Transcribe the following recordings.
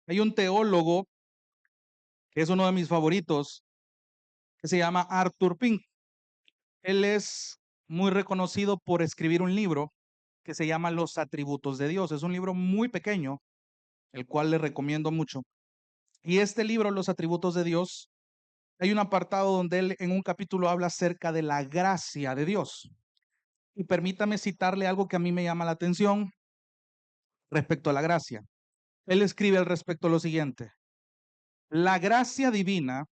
Hay un teólogo que es uno de mis favoritos, que se llama Arthur Pink. Él es muy reconocido por escribir un libro que se llama Los atributos de Dios. Es un libro muy pequeño, el cual le recomiendo mucho. Y este libro, Los atributos de Dios, hay un apartado donde él en un capítulo habla acerca de la gracia de Dios. Y permítame citarle algo que a mí me llama la atención respecto a la gracia. Él escribe al respecto lo siguiente: la gracia divina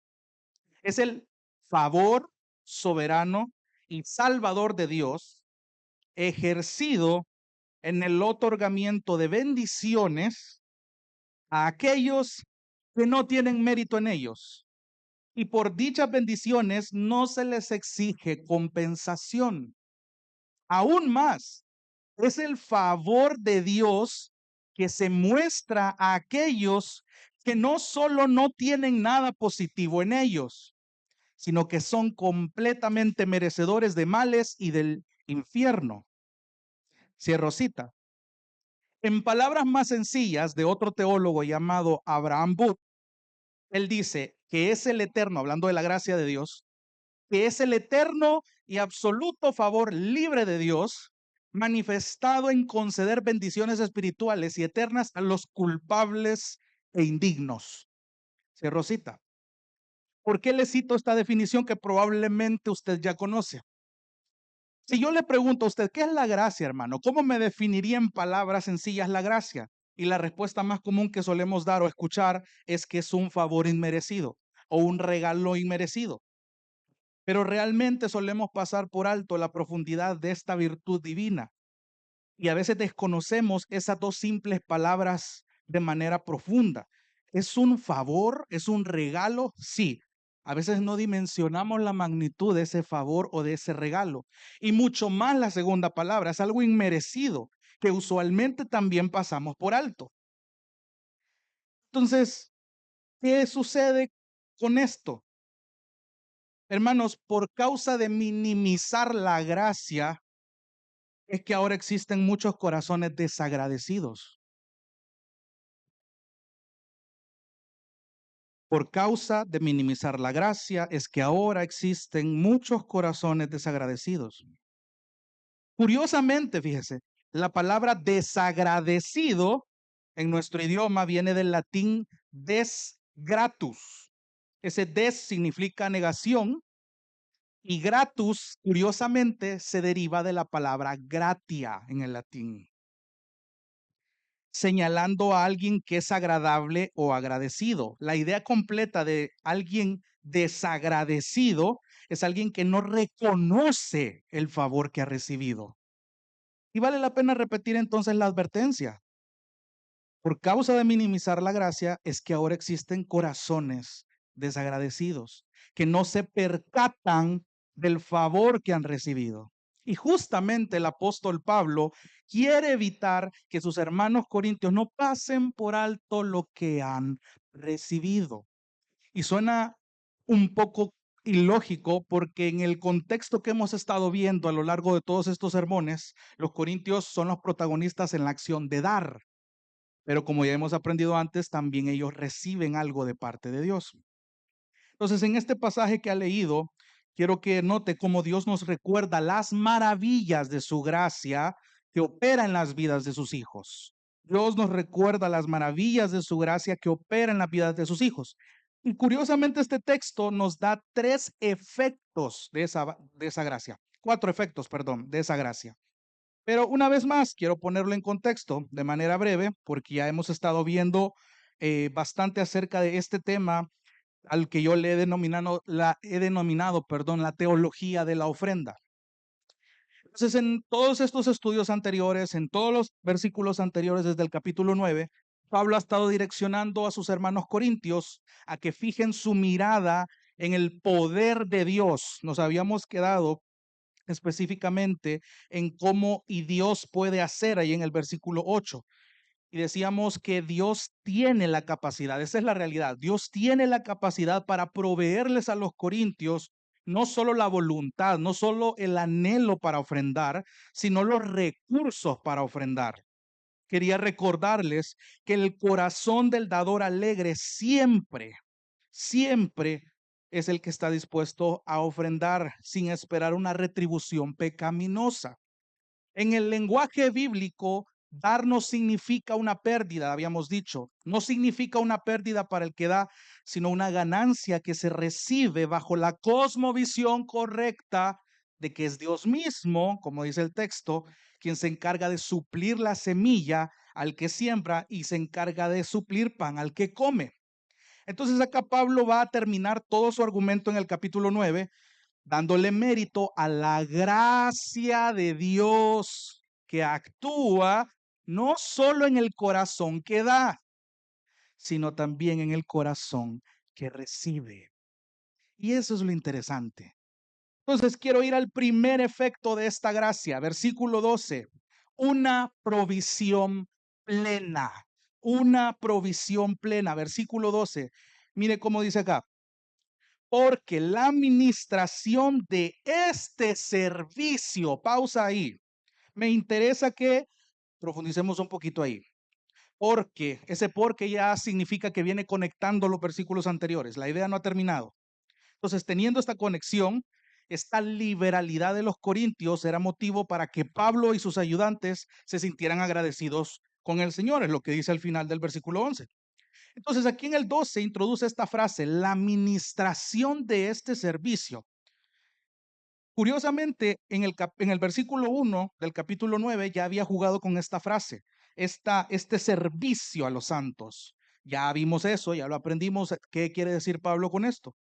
es el favor soberano y salvador de Dios ejercido en el otorgamiento de bendiciones a aquellos que no tienen mérito en ellos. Y por dichas bendiciones no se les exige compensación. Aún más, es el favor de Dios que se muestra a aquellos que no solo no tienen nada positivo en ellos, sino que son completamente merecedores de males y del infierno. Cierro cita. En palabras más sencillas de otro teólogo llamado Abraham Booth, él dice que es el eterno, hablando de la gracia de Dios, que es el eterno y absoluto favor libre de Dios, manifestado en conceder bendiciones espirituales y eternas a los culpables e indignos. Cierro cita. ¿Por qué le cito esta definición que probablemente usted ya conoce? Si yo le pregunto a usted, ¿qué es la gracia, hermano? ¿Cómo me definiría en palabras sencillas la gracia? Y la respuesta más común que solemos dar o escuchar es que es un favor inmerecido o un regalo inmerecido. Pero realmente solemos pasar por alto la profundidad de esta virtud divina y a veces desconocemos esas dos simples palabras de manera profunda. ¿Es un favor? ¿Es un regalo? Sí. A veces no dimensionamos la magnitud de ese favor o de ese regalo. Y mucho más la segunda palabra, es algo inmerecido que usualmente también pasamos por alto. Entonces, ¿qué sucede con esto? Hermanos, por causa de minimizar la gracia, es que ahora existen muchos corazones desagradecidos. Por causa de minimizar la gracia, es que ahora existen muchos corazones desagradecidos. Curiosamente, fíjese, la palabra desagradecido en nuestro idioma viene del latín desgratus. Ese des significa negación y gratus, curiosamente, se deriva de la palabra gratia en el latín, señalando a alguien que es agradable o agradecido. La idea completa de alguien desagradecido es alguien que no reconoce el favor que ha recibido. Y vale la pena repetir entonces la advertencia. Por causa de minimizar la gracia es que ahora existen corazones desagradecidos que no se percatan del favor que han recibido. Y justamente el apóstol Pablo quiere evitar que sus hermanos corintios no pasen por alto lo que han recibido. Y suena un poco ilógico porque en el contexto que hemos estado viendo a lo largo de todos estos sermones, los corintios son los protagonistas en la acción de dar. Pero como ya hemos aprendido antes, también ellos reciben algo de parte de Dios. Entonces, en este pasaje que ha leído, quiero que note cómo Dios nos recuerda las maravillas de su gracia que opera en las vidas de sus hijos. Dios nos recuerda las maravillas de su gracia que opera en las vidas de sus hijos. Y curiosamente este texto nos da tres efectos de esa gracia. Cuatro efectos, perdón, de esa gracia. Pero una vez más, quiero ponerlo en contexto de manera breve, porque ya hemos estado viendo bastante acerca de este tema al que yo le he denominado, perdón, la teología de la ofrenda. Entonces, en todos estos estudios anteriores, en todos los versículos anteriores desde el capítulo 9, Pablo ha estado direccionando a sus hermanos corintios a que fijen su mirada en el poder de Dios. Nos habíamos quedado específicamente en cómo y Dios puede hacer ahí en el versículo 8. Y decíamos que Dios tiene la capacidad, esa es la realidad, Dios tiene la capacidad para proveerles a los corintios no solo la voluntad, no solo el anhelo para ofrendar, sino los recursos para ofrendar. quería recordarles que el corazón del dador alegre siempre, siempre es el que está dispuesto a ofrendar sin esperar una retribución pecaminosa. En el lenguaje bíblico, dar no significa una pérdida, habíamos dicho. No significa una pérdida para el que da, sino una ganancia que se recibe bajo la cosmovisión correcta de que es Dios mismo, como dice el texto, quien se encarga de suplir la semilla al que siembra y se encarga de suplir pan al que come. Entonces acá Pablo va a terminar todo su argumento en el capítulo 9 dándole mérito a la gracia de Dios que actúa no solo en el corazón que da, sino también en el corazón que recibe. Y eso es lo interesante. Entonces quiero ir al primer efecto de esta gracia, versículo 12, una provisión plena, una provisión plena, versículo 12. Mire cómo dice acá, porque la administración de este servicio, pausa ahí, me interesa que profundicemos un poquito ahí, porque ese porque ya significa que viene conectando los versículos anteriores, la idea no ha terminado. Entonces, teniendo esta conexión, esta liberalidad de los corintios era motivo para que Pablo y sus ayudantes se sintieran agradecidos con el Señor, es lo que dice al final del versículo 11. Entonces, aquí en el 12 introduce esta frase, la administración de este servicio. Curiosamente, en el versículo 1 del capítulo 9 ya había jugado con esta frase, este servicio a los santos. Ya vimos eso, ya lo aprendimos. ¿Qué quiere decir Pablo con esto?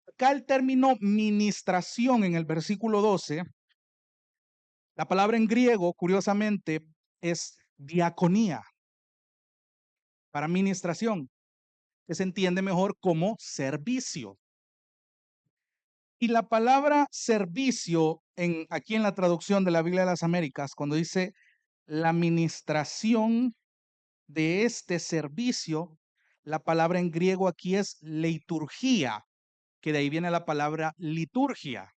Acá el término ministración en el versículo 12, la palabra en griego, curiosamente, es diaconía para ministración, que se entiende mejor como servicio. Y la palabra servicio, aquí en la traducción de la Biblia de las Américas, cuando dice la administración de este servicio, la palabra en griego aquí es liturgia, que de ahí viene la palabra liturgia.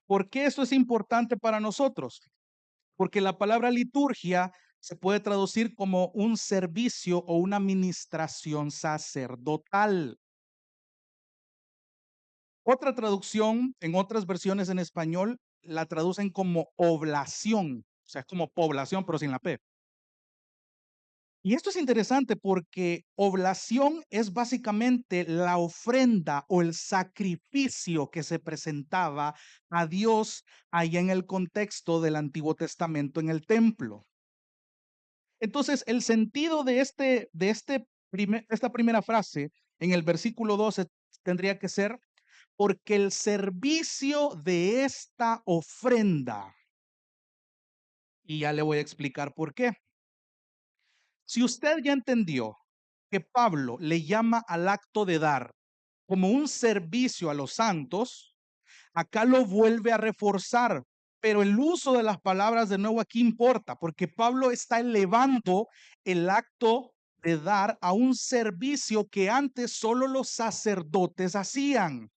¿Por qué esto es importante para nosotros? Porque la palabra liturgia se puede traducir como un servicio o una administración sacerdotal. Otra traducción, en otras versiones en español, la traducen como oblación, o sea, es como población, pero sin la P. Y esto es interesante porque oblación es básicamente la ofrenda o el sacrificio que se presentaba a Dios allá en el contexto del Antiguo Testamento en el templo. Entonces, el sentido de esta primera frase en el versículo 12 tendría que ser porque el servicio de esta ofrenda, y ya le voy a explicar por qué. Si usted ya entendió que Pablo le llama al acto de dar como un servicio a los santos, acá lo vuelve a reforzar, pero el uso de las palabras de nuevo aquí importa, porque Pablo está elevando el acto de dar a un servicio que antes solo los sacerdotes hacían.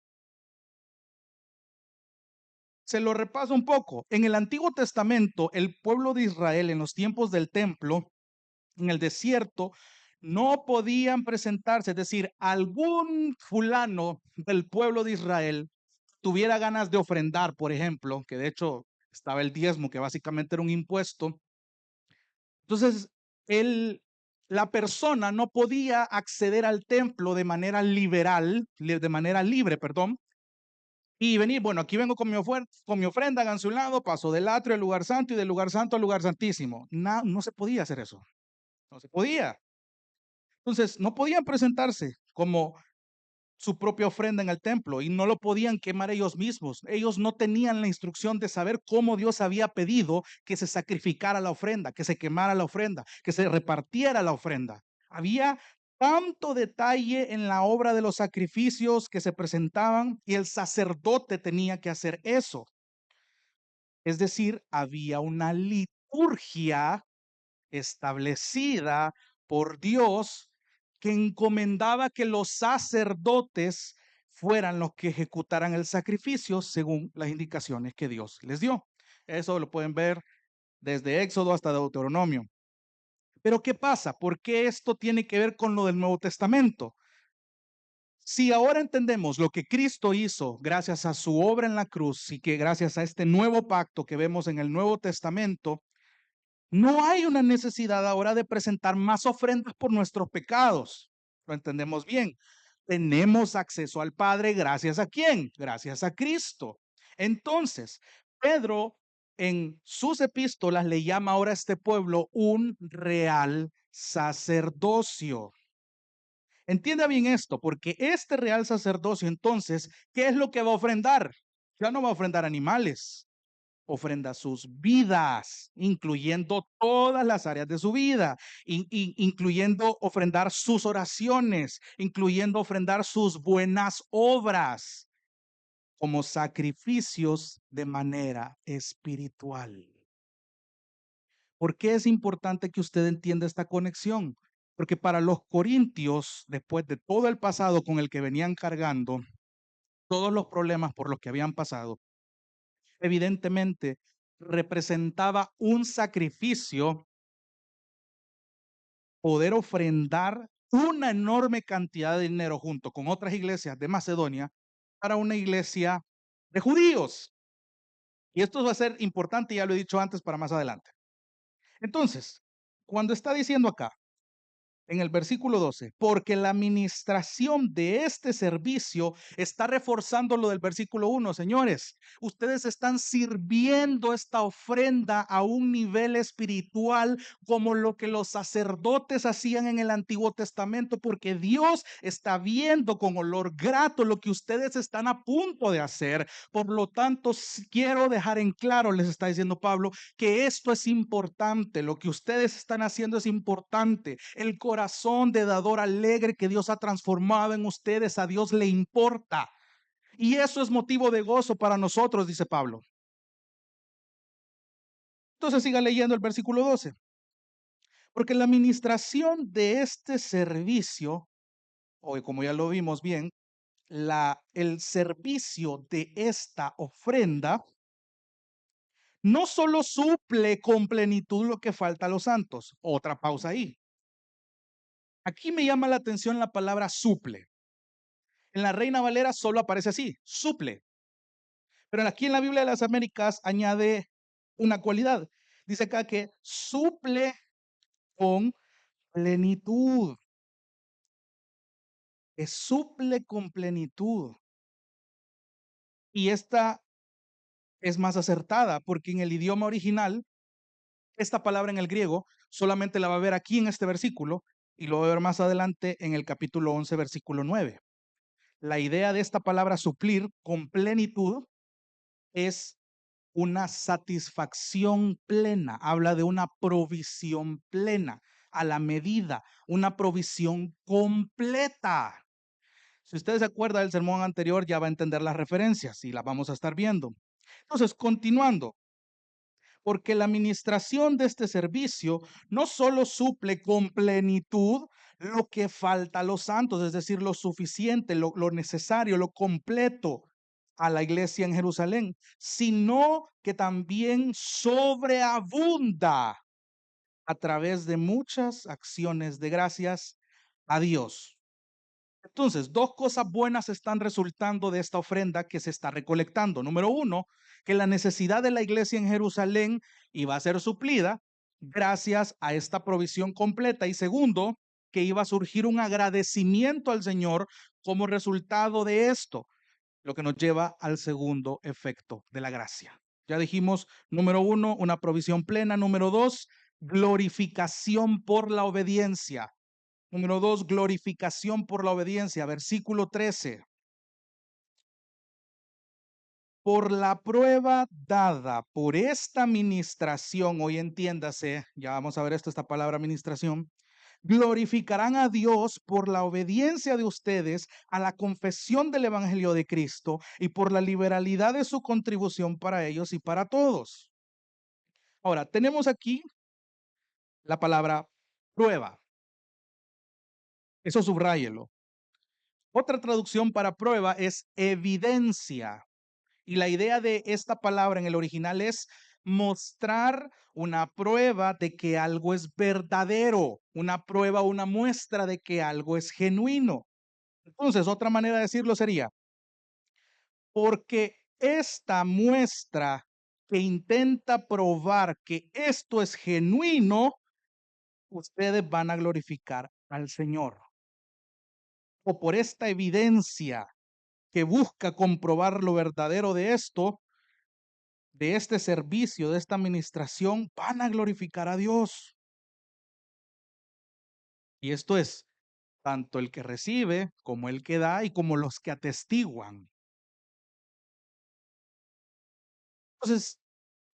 Se lo repaso un poco. En el Antiguo Testamento, el pueblo de Israel en los tiempos del templo, en el desierto, no podían presentarse, es decir, algún fulano del pueblo de Israel tuviera ganas de ofrendar, por ejemplo, que de hecho estaba el diezmo, que básicamente era un impuesto. Entonces, la persona no podía acceder al templo de manera liberal, de manera libre, perdón, y venir, bueno, aquí vengo con mi ofrenda, háganse un lado, paso del atrio al lugar santo y del lugar santo al lugar santísimo. No, no se podía hacer eso, no se podía. Entonces, no podían presentarse como su propia ofrenda en el templo y no lo podían quemar ellos mismos. Ellos no tenían la instrucción de saber cómo Dios había pedido que se sacrificara la ofrenda, que se quemara la ofrenda, que se repartiera la ofrenda. Había tanto detalle en la obra de los sacrificios que se presentaban y el sacerdote tenía que hacer eso. Es decir, había una liturgia establecida por Dios que encomendaba que los sacerdotes fueran los que ejecutaran el sacrificio según las indicaciones que Dios les dio. Eso lo pueden ver desde Éxodo hasta Deuteronomio. Pero ¿qué pasa? ¿Por qué esto tiene que ver con lo del Nuevo Testamento? Si ahora entendemos lo que Cristo hizo gracias a su obra en la cruz y que gracias a este nuevo pacto que vemos en el Nuevo Testamento, no hay una necesidad ahora de presentar más ofrendas por nuestros pecados. Lo entendemos bien. Tenemos acceso al Padre gracias a quién? Gracias a Cristo. Entonces, Pedro en sus epístolas le llama ahora a este pueblo un real sacerdocio. Entienda bien esto, porque este real sacerdocio entonces, ¿qué es lo que va a ofrendar? Ya no va a ofrendar animales, ofrenda sus vidas, incluyendo todas las áreas de su vida, incluyendo ofrendar sus oraciones, incluyendo ofrendar sus buenas obras como sacrificios de manera espiritual. ¿Por qué es importante que usted entienda esta conexión? Porque para los corintios, después de todo el pasado con el que venían cargando, todos los problemas por los que habían pasado, evidentemente representaba un sacrificio poder ofrendar una enorme cantidad de dinero junto con otras iglesias de Macedonia para una iglesia de judíos. Y esto va a ser importante, ya lo he dicho antes, para más adelante. Entonces, cuando está diciendo acá, en el versículo 12, porque la administración de este servicio está reforzando lo del versículo 1, señores. Ustedes están sirviendo esta ofrenda a un nivel espiritual como lo que los sacerdotes hacían en el Antiguo Testamento, porque Dios está viendo con olor grato lo que ustedes están a punto de hacer. Por lo tanto, quiero dejar en claro, les está diciendo Pablo, que esto es importante, lo que ustedes están haciendo es importante. El corazón de dador alegre que Dios ha transformado en ustedes, a Dios le importa. Y eso es motivo de gozo para nosotros, dice Pablo. Entonces siga leyendo el versículo 12. Porque la administración de este servicio, o como ya lo vimos bien, el servicio de esta ofrenda, no solo suple con plenitud lo que falta a los santos. Otra pausa ahí. Aquí me llama la atención la palabra suple. En la Reina Valera solo aparece así, suple. Pero aquí en la Biblia de las Américas añade una cualidad. Dice acá que suple con plenitud. Que suple con plenitud. Y esta es más acertada porque en el idioma original, esta palabra en el griego solamente la va a ver aquí en este versículo y lo va a ver más adelante en el capítulo 11, versículo 9. La idea de esta palabra suplir con plenitud es una satisfacción plena, habla de una provisión plena, a la medida, una provisión completa. Si usted se acuerda del sermón anterior, ya va a entender las referencias y las vamos a estar viendo. Entonces, continuando, porque la administración de este servicio no solo suple con plenitud lo que falta a los santos, es decir, lo suficiente, lo necesario, lo completo a la iglesia en Jerusalén, sino que también sobreabunda a través de muchas acciones de gracias a Dios. Entonces, dos cosas buenas están resultando de esta ofrenda que se está recolectando. Número uno, que la necesidad de la iglesia en Jerusalén iba a ser suplida gracias a esta provisión completa. Y segundo, que iba a surgir un agradecimiento al Señor como resultado de esto, lo que nos lleva al segundo efecto de la gracia. Ya dijimos, número uno, una provisión plena. Número dos, glorificación por la obediencia. Número 2, glorificación por la obediencia. Versículo 13. Por la prueba dada por esta administración, hoy entiéndase, ya vamos a ver esta palabra administración, glorificarán a Dios por la obediencia de ustedes a la confesión del Evangelio de Cristo y por la liberalidad de su contribución para ellos y para todos. Ahora, tenemos aquí la palabra prueba. Eso subráyelo. Otra traducción para prueba es evidencia. Y la idea de esta palabra en el original es mostrar una prueba de que algo es verdadero, una prueba, una muestra de que algo es genuino. Entonces, otra manera de decirlo sería, porque esta muestra que intenta probar que esto es genuino, ustedes van a glorificar al Señor. O por esta evidencia que busca comprobar lo verdadero de esto, de este servicio, de esta administración, van a glorificar a Dios. Y esto es tanto el que recibe como el que da y como los que atestiguan. Entonces,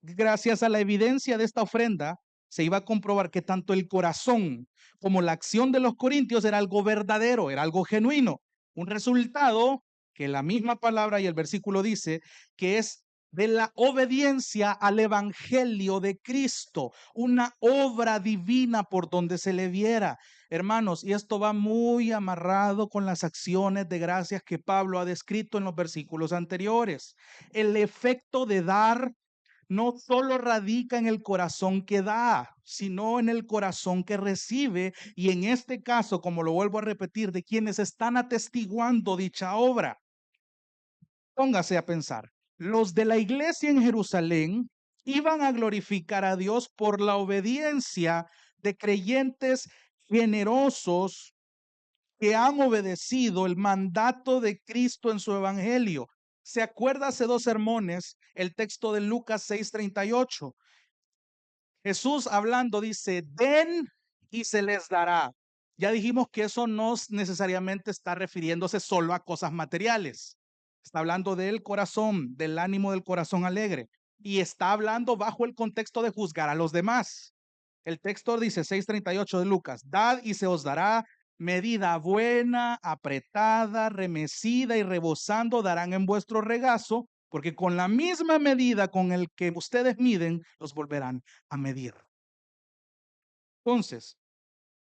gracias a la evidencia de esta ofrenda, se iba a comprobar que tanto el corazón como la acción de los corintios era algo verdadero, era algo genuino. Un resultado que la misma palabra y el versículo dice que es de la obediencia al evangelio de Cristo, una obra divina por donde se le viera. Hermanos, y esto va muy amarrado con las acciones de gracias que Pablo ha descrito en los versículos anteriores. El efecto de dar no solo radica en el corazón que da, sino en el corazón que recibe, y en este caso, como lo vuelvo a repetir, de quienes están atestiguando dicha obra. Póngase a pensar, los de la iglesia en Jerusalén iban a glorificar a Dios por la obediencia de creyentes generosos que han obedecido el mandato de Cristo en su evangelio. ¿Se acuerda hace dos sermones el texto de Lucas 6:38? Jesús hablando dice, den y se les dará. Ya dijimos que eso no necesariamente está refiriéndose solo a cosas materiales. Está hablando del corazón, del ánimo del corazón alegre. Y está hablando bajo el contexto de juzgar a los demás. El texto dice 6:38 de Lucas, dad y se os dará, medida buena, apretada, remecida y rebosando darán en vuestro regazo, porque con la misma medida con el que ustedes miden, los volverán a medir. Entonces,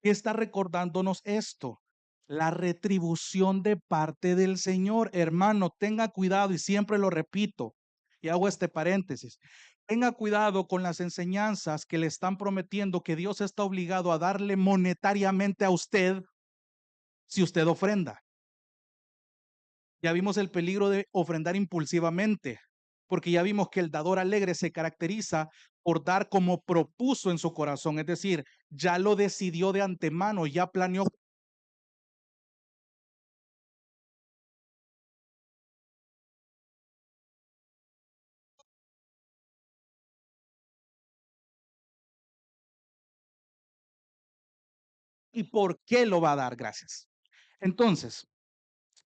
¿qué está recordándonos esto? La retribución de parte del Señor. Hermano, tenga cuidado y siempre lo repito y hago este paréntesis. Tenga cuidado con las enseñanzas que le están prometiendo que Dios está obligado a darle monetariamente a usted si usted ofrenda. Ya vimos el peligro de ofrendar impulsivamente, porque ya vimos que el dador alegre se caracteriza por dar como propuso en su corazón, es decir, ya lo decidió de antemano, ya planeó. ¿Y por qué lo va a dar? Gracias. Entonces,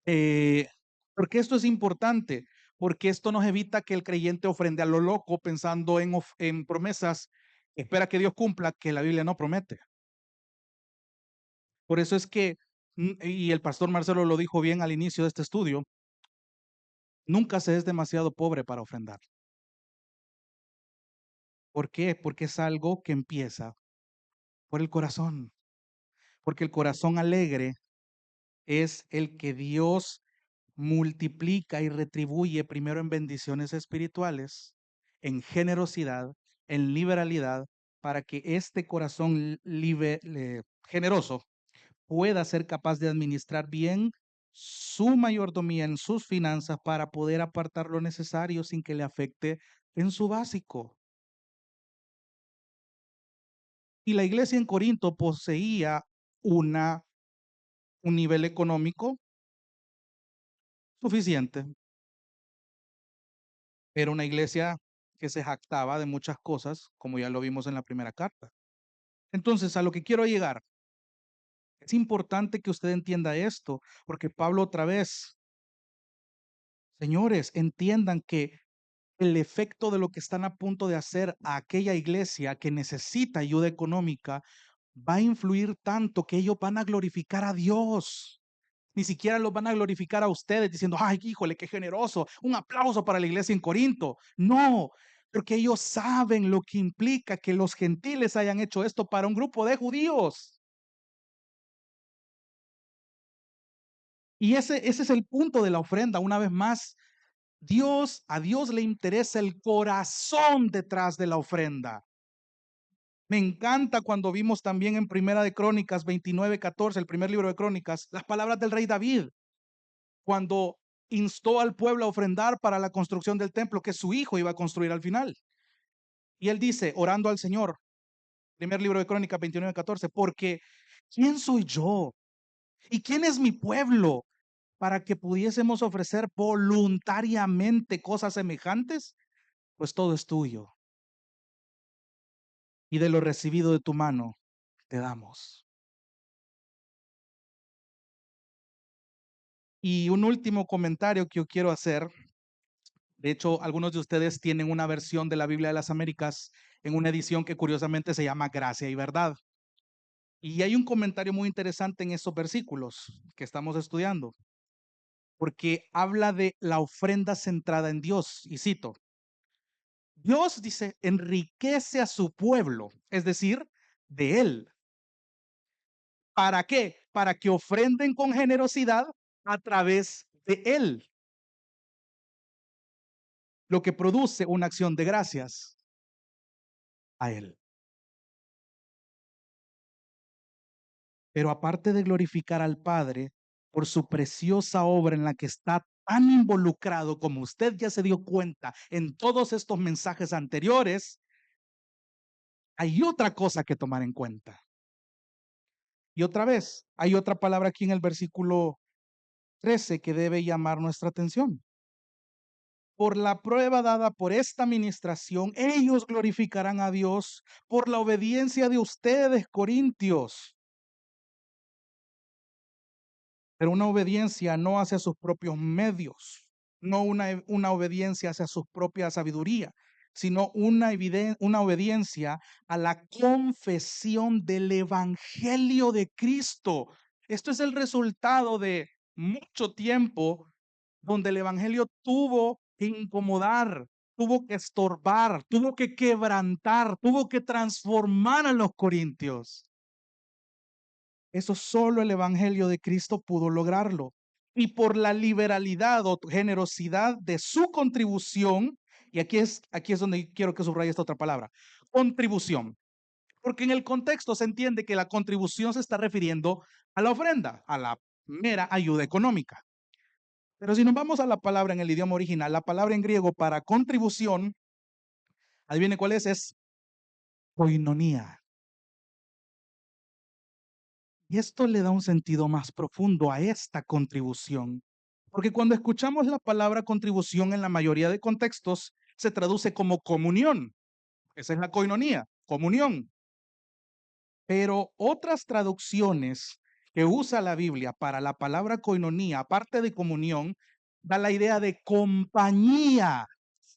eh, ¿por qué esto es importante? Porque esto nos evita que el creyente ofrende a lo loco pensando en promesas, espera que Dios cumpla, que la Biblia no promete. Por eso es que, y el pastor Marcelo lo dijo bien al inicio de este estudio, nunca se es demasiado pobre para ofrendar. ¿Por qué? Porque es algo que empieza por el corazón. Porque el corazón alegre es el que Dios multiplica y retribuye primero en bendiciones espirituales, en generosidad, en liberalidad, para que este corazón generoso pueda ser capaz de administrar bien su mayordomía en sus finanzas para poder apartar lo necesario sin que le afecte en su básico. Y la iglesia en Corinto poseía una, un nivel económico suficiente. Era una iglesia que se jactaba de muchas cosas, como ya lo vimos en la primera carta. Entonces, a lo que quiero llegar, es importante que usted entienda esto, porque Pablo otra vez, señores, entiendan que el efecto de lo que están a punto de hacer a aquella iglesia que necesita ayuda económica va a influir tanto que ellos van a glorificar a Dios. Ni siquiera los van a glorificar a ustedes diciendo, ay, híjole, qué generoso, un aplauso para la iglesia en Corinto. No, porque ellos saben lo que implica que los gentiles hayan hecho esto para un grupo de judíos. Y ese es el punto de la ofrenda, una vez más. A Dios le interesa el corazón detrás de la ofrenda. Me encanta cuando vimos también en Primera de Crónicas 29:14, el primer libro de Crónicas, las palabras del rey David, cuando instó al pueblo a ofrendar para la construcción del templo que su hijo iba a construir al final. Y él dice, orando al Señor, primer libro de Crónicas 29:14, porque ¿quién soy yo? ¿Y quién es mi pueblo para que pudiésemos ofrecer voluntariamente cosas semejantes? Pues todo es tuyo, y de lo recibido de tu mano te damos. Y un último comentario que yo quiero hacer. De hecho, algunos de ustedes tienen una versión de la Biblia de las Américas en una edición que curiosamente se llama Gracia y Verdad. Y hay un comentario muy interesante en esos versículos que estamos estudiando, porque habla de la ofrenda centrada en Dios. Y cito, Dios dice, enriquece a su pueblo, es decir, de él. ¿Para qué? Para que ofrenden con generosidad a través de él, lo que produce una acción de gracias a él. Pero aparte de glorificar al Padre por su preciosa obra en la que está tan involucrado como usted ya se dio cuenta en todos estos mensajes anteriores, hay otra cosa que tomar en cuenta. Y otra vez, hay otra palabra aquí en el versículo 13 que debe llamar nuestra atención. Por la prueba dada por esta administración, ellos glorificarán a Dios por la obediencia de ustedes, Corintios. Pero una obediencia no hacia sus propios medios, no una obediencia hacia su propia sabiduría, sino una obediencia a la confesión del Evangelio de Cristo. Esto es el resultado de mucho tiempo donde el Evangelio tuvo que incomodar, tuvo que estorbar, tuvo que quebrantar, tuvo que transformar a los corintios. Eso solo el Evangelio de Cristo pudo lograrlo. Y por la liberalidad o generosidad de su contribución, y aquí es donde quiero que subraye esta otra palabra, contribución. Porque en el contexto se entiende que la contribución se está refiriendo a la ofrenda, a la mera ayuda económica. Pero si nos vamos a la palabra en el idioma original, la palabra en griego para contribución, adivine cuál es koinonía. Y esto le da un sentido más profundo a esta contribución. Porque cuando escuchamos la palabra contribución en la mayoría de contextos, se traduce como comunión. Esa es la koinonía, comunión. Pero otras traducciones que usa la Biblia para la palabra koinonía, aparte de comunión, da la idea de compañía,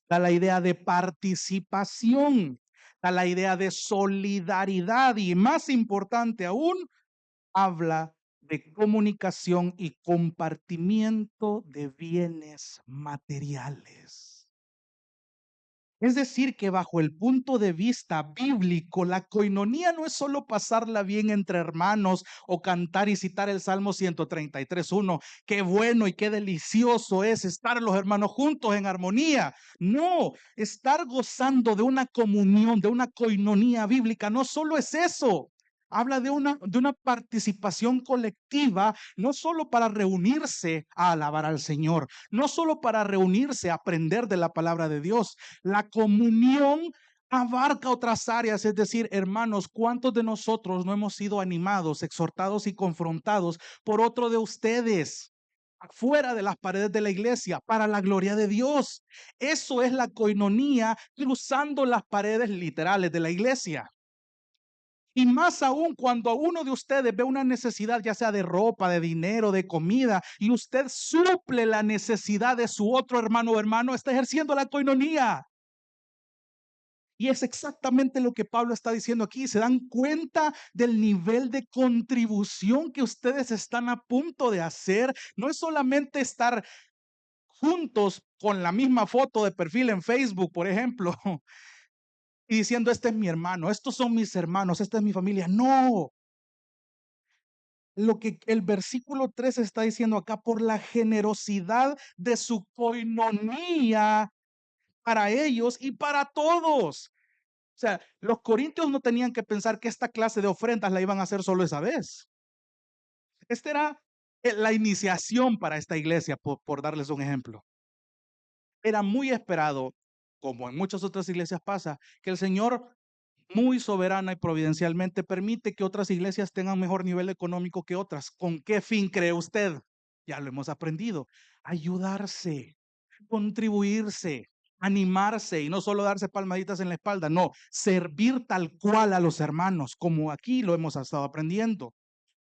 da la idea de participación, da la idea de solidaridad y más importante aún, habla de comunicación y compartimiento de bienes materiales. Es decir, que bajo el punto de vista bíblico, la coinonía no es solo pasarla bien entre hermanos o cantar y citar el Salmo 133:1. Qué bueno y qué delicioso es estar los hermanos juntos en armonía. No, estar gozando de una comunión, de una coinonía bíblica, no solo es eso. Habla de una participación colectiva, no solo para reunirse a alabar al Señor, no solo para reunirse a aprender de la palabra de Dios. La comunión abarca otras áreas, es decir, hermanos, ¿cuántos de nosotros no hemos sido animados, exhortados y confrontados por otro de ustedes? Fuera de las paredes de la iglesia, para la gloria de Dios. Eso es la coinonía cruzando las paredes literales de la iglesia. Y más aún cuando uno de ustedes ve una necesidad, ya sea de ropa, de dinero, de comida, y usted suple la necesidad de su otro hermano o hermano, está ejerciendo la coinonía. Y es exactamente lo que Pablo está diciendo aquí. ¿Se dan cuenta del nivel de contribución que ustedes están a punto de hacer? No es solamente estar juntos con la misma foto de perfil en Facebook, por ejemplo, y diciendo, este es mi hermano, estos son mis hermanos, esta es mi familia. No, lo que el versículo 3 está diciendo acá, por la generosidad de su coinonía para ellos y para todos. O sea, los corintios no tenían que pensar que esta clase de ofrendas la iban a hacer solo esa vez. Esta era la iniciación para esta iglesia, por darles un ejemplo. Era muy esperado, como en muchas otras iglesias pasa, que el Señor muy soberana y providencialmente permite que otras iglesias tengan mejor nivel económico que otras. ¿Con qué fin cree usted? Ya lo hemos aprendido. Ayudarse, contribuirse, animarse y no solo darse palmaditas en la espalda, no, servir tal cual a los hermanos, como aquí lo hemos estado aprendiendo.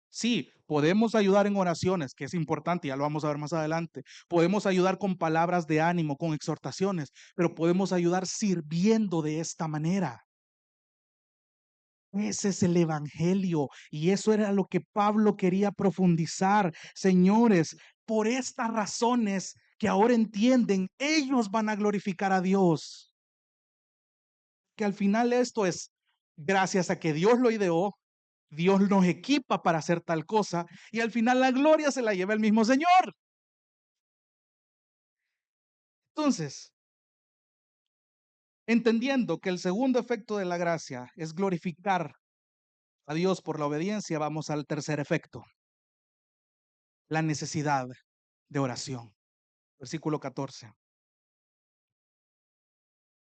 Sí, podemos ayudar en oraciones, que es importante, ya lo vamos a ver más adelante. Podemos ayudar con palabras de ánimo, con exhortaciones, pero podemos ayudar sirviendo de esta manera. Ese es el evangelio y eso era lo que Pablo quería profundizar. Señores, por estas razones que ahora entienden, ellos van a glorificar a Dios. Que al final esto es gracias a que Dios lo ideó, Dios nos equipa para hacer tal cosa y al final la gloria se la lleva el mismo Señor. Entonces, entendiendo que el segundo efecto de la gracia es glorificar a Dios por la obediencia, vamos al tercer efecto, la necesidad de oración. Versículo 14.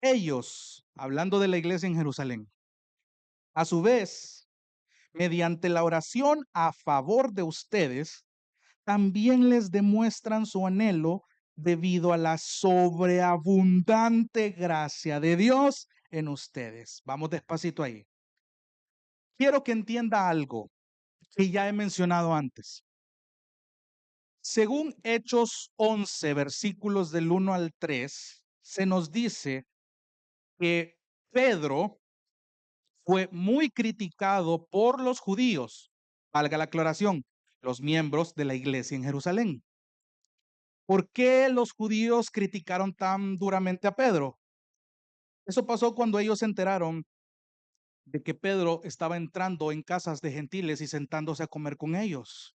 Ellos, hablando de la iglesia en Jerusalén, a su vez, mediante la oración a favor de ustedes, también les demuestran su anhelo debido a la sobreabundante gracia de Dios en ustedes. Vamos despacito ahí. Quiero que entienda algo que ya he mencionado antes. Según Hechos 11, versículos del 1 al 3, se nos dice que Pedro fue muy criticado por los judíos, valga la aclaración, los miembros de la iglesia en Jerusalén. ¿Por qué los judíos criticaron tan duramente a Pedro? Eso pasó cuando ellos se enteraron de que Pedro estaba entrando en casas de gentiles y sentándose a comer con ellos,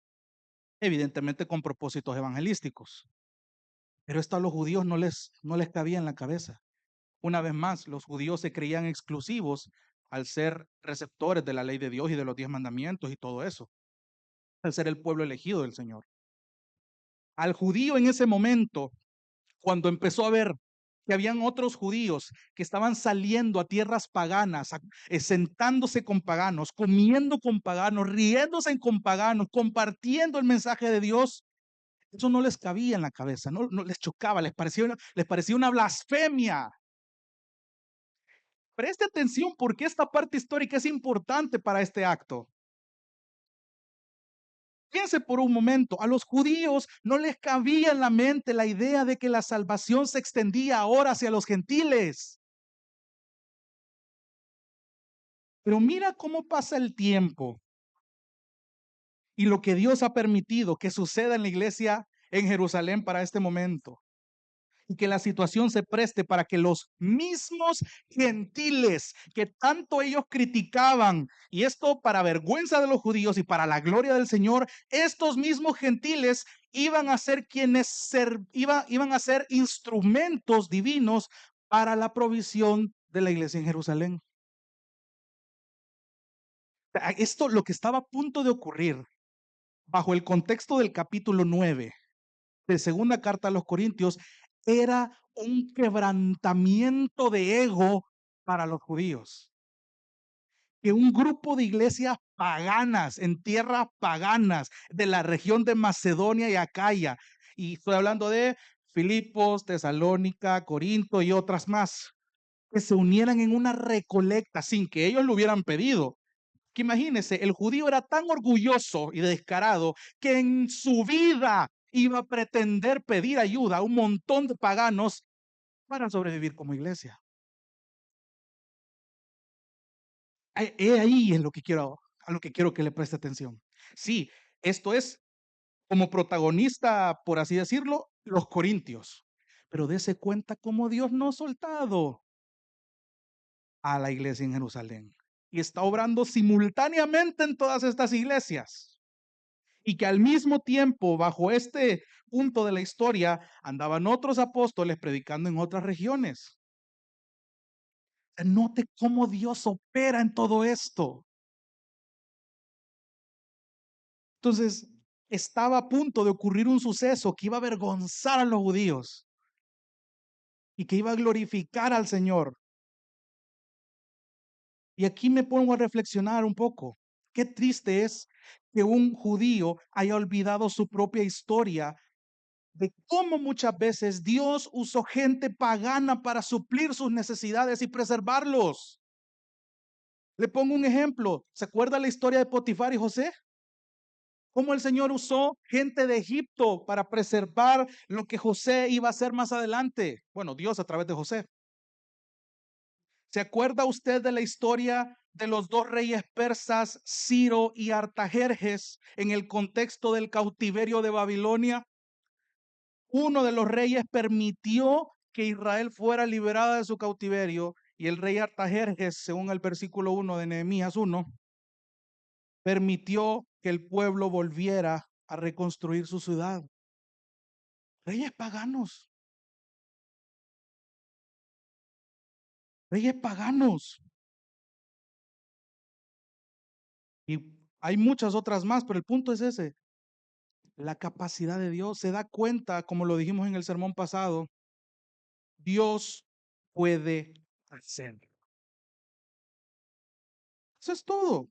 evidentemente con propósitos evangelísticos. Pero esto a los judíos no les cabía en la cabeza. Una vez más, los judíos se creían exclusivos al ser receptores de la ley de Dios y de los 10 mandamientos y todo eso, al ser el pueblo elegido del Señor. Al judío en ese momento, cuando empezó a ver que habían otros judíos que estaban saliendo a tierras paganas, sentándose con paganos, comiendo con paganos, riéndose con paganos, compartiendo el mensaje de Dios, eso no les cabía en la cabeza, no les chocaba, les parecía una blasfemia. Preste atención porque esta parte histórica es importante para este acto. Piense por un momento, a los judíos no les cabía en la mente la idea de que la salvación se extendía ahora hacia los gentiles. Pero mira cómo pasa el tiempo y lo que Dios ha permitido que suceda en la iglesia en Jerusalén para este momento. Y que la situación se preste para que los mismos gentiles que tanto ellos criticaban, y esto para vergüenza de los judíos y para la gloria del Señor, estos mismos gentiles iban a ser iban a ser instrumentos divinos para la provisión de la iglesia en Jerusalén. Esto, lo que estaba a punto de ocurrir bajo el contexto del capítulo 9 de segunda carta a los Corintios, era un quebrantamiento de ego para los judíos. Que un grupo de iglesias paganas, en tierras paganas, de la región de Macedonia y Acaya, y estoy hablando de Filipos, Tesalónica, Corinto y otras más, que se unieran en una recolecta sin que ellos lo hubieran pedido. Que imagínense, el judío era tan orgulloso y descarado que en su vida iba a pretender pedir ayuda a un montón de paganos para sobrevivir como iglesia. Ahí es lo que quiero, a lo que quiero que le preste atención. Sí, esto es como protagonista, por así decirlo, los corintios. Pero dése cuenta cómo Dios no ha soltado a la iglesia en Jerusalén y está obrando simultáneamente en todas estas iglesias. y que al mismo tiempo, bajo este punto de la historia, andaban otros apóstoles predicando en otras regiones. Note cómo Dios opera en todo esto. Entonces, estaba a punto de ocurrir un suceso que iba a avergonzar a los judíos y que iba a glorificar al Señor. Y aquí me pongo a reflexionar un poco. Qué triste es que un judío haya olvidado su propia historia de cómo muchas veces Dios usó gente pagana para suplir sus necesidades y preservarlos. Le pongo un ejemplo. ¿Se acuerda la historia de Potifar y José? Cómo el Señor usó gente de Egipto para preservar lo que José iba a hacer más adelante. Bueno, Dios a través de José. ¿Se acuerda usted de la historia de los dos reyes persas, Ciro y Artajerjes, en el contexto del cautiverio de Babilonia? Uno de los reyes permitió que Israel fuera liberada de su cautiverio y el rey Artajerjes, según el versículo 1 de Nehemías 1, permitió que el pueblo volviera a reconstruir su ciudad. Reyes paganos, reyes paganos. Y hay muchas otras más, pero el punto es ese. La capacidad de Dios se da cuenta, como lo dijimos en el sermón pasado, Dios puede hacer. Eso es todo.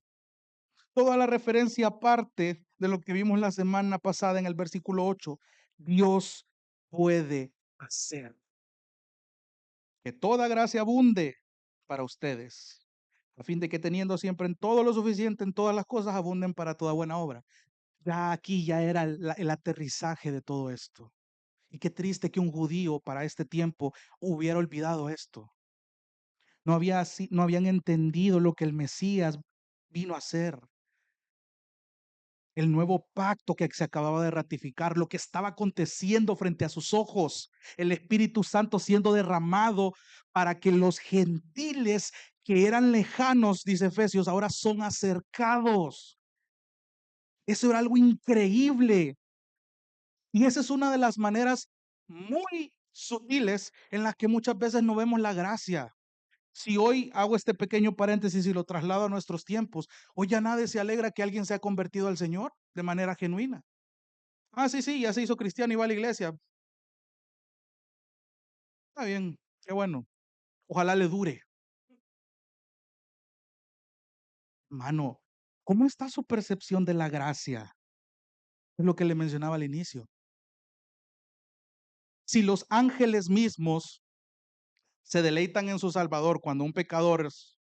Toda la referencia aparte de lo que vimos la semana pasada en el versículo 8. Dios puede hacer. Que toda gracia abunde para ustedes, a fin de que teniendo siempre en todo lo suficiente, en todas las cosas, abunden para toda buena obra. Ya aquí ya era el aterrizaje de todo esto. Y qué triste que un judío para este tiempo hubiera olvidado esto. No habían entendido lo que el Mesías vino a hacer. El nuevo pacto que se acababa de ratificar, lo que estaba aconteciendo frente a sus ojos, el Espíritu Santo siendo derramado para que los gentiles que eran lejanos, dice Efesios, ahora son acercados. Eso era algo increíble. Y esa es una de las maneras muy sutiles en las que muchas veces no vemos la gracia. Si hoy hago este pequeño paréntesis y lo traslado a nuestros tiempos, hoy ya nadie se alegra que alguien se ha convertido al Señor de manera genuina. Ah, sí, sí, ya se hizo cristiano y va a la iglesia. Está bien, qué bueno. Ojalá le dure. Mano, ¿cómo está su percepción de la gracia? Es lo que le mencionaba al inicio. Si los ángeles mismos se deleitan en su Salvador cuando un pecador es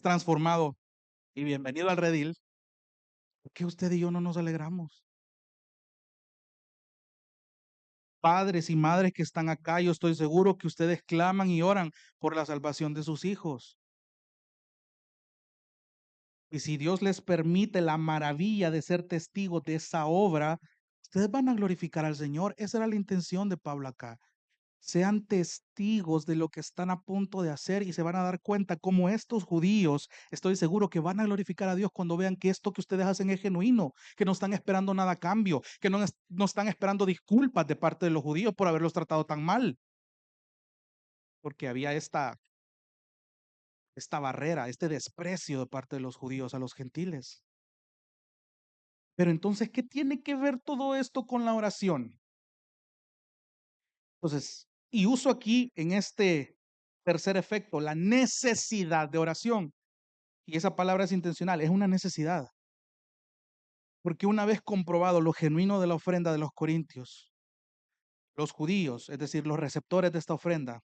transformado y bienvenido al redil, ¿por qué usted y yo no nos alegramos? Padres y madres que están acá, yo estoy seguro que ustedes claman y oran por la salvación de sus hijos. Y si Dios les permite la maravilla de ser testigos de esa obra, ustedes van a glorificar al Señor. Esa era la intención de Pablo acá. Sean testigos de lo que están a punto de hacer y se van a dar cuenta como estos judíos, estoy seguro que van a glorificar a Dios cuando vean que esto que ustedes hacen es genuino, que no están esperando nada a cambio, que no están esperando disculpas de parte de los judíos por haberlos tratado tan mal, porque había esta barrera, este desprecio de parte de los judíos a los gentiles. Pero entonces, ¿qué tiene que ver todo esto con la oración? Entonces, y uso aquí en este tercer efecto la necesidad de oración. Y esa palabra es intencional, es una necesidad. Porque una vez comprobado lo genuino de la ofrenda de los corintios, los judíos, es decir, los receptores de esta ofrenda,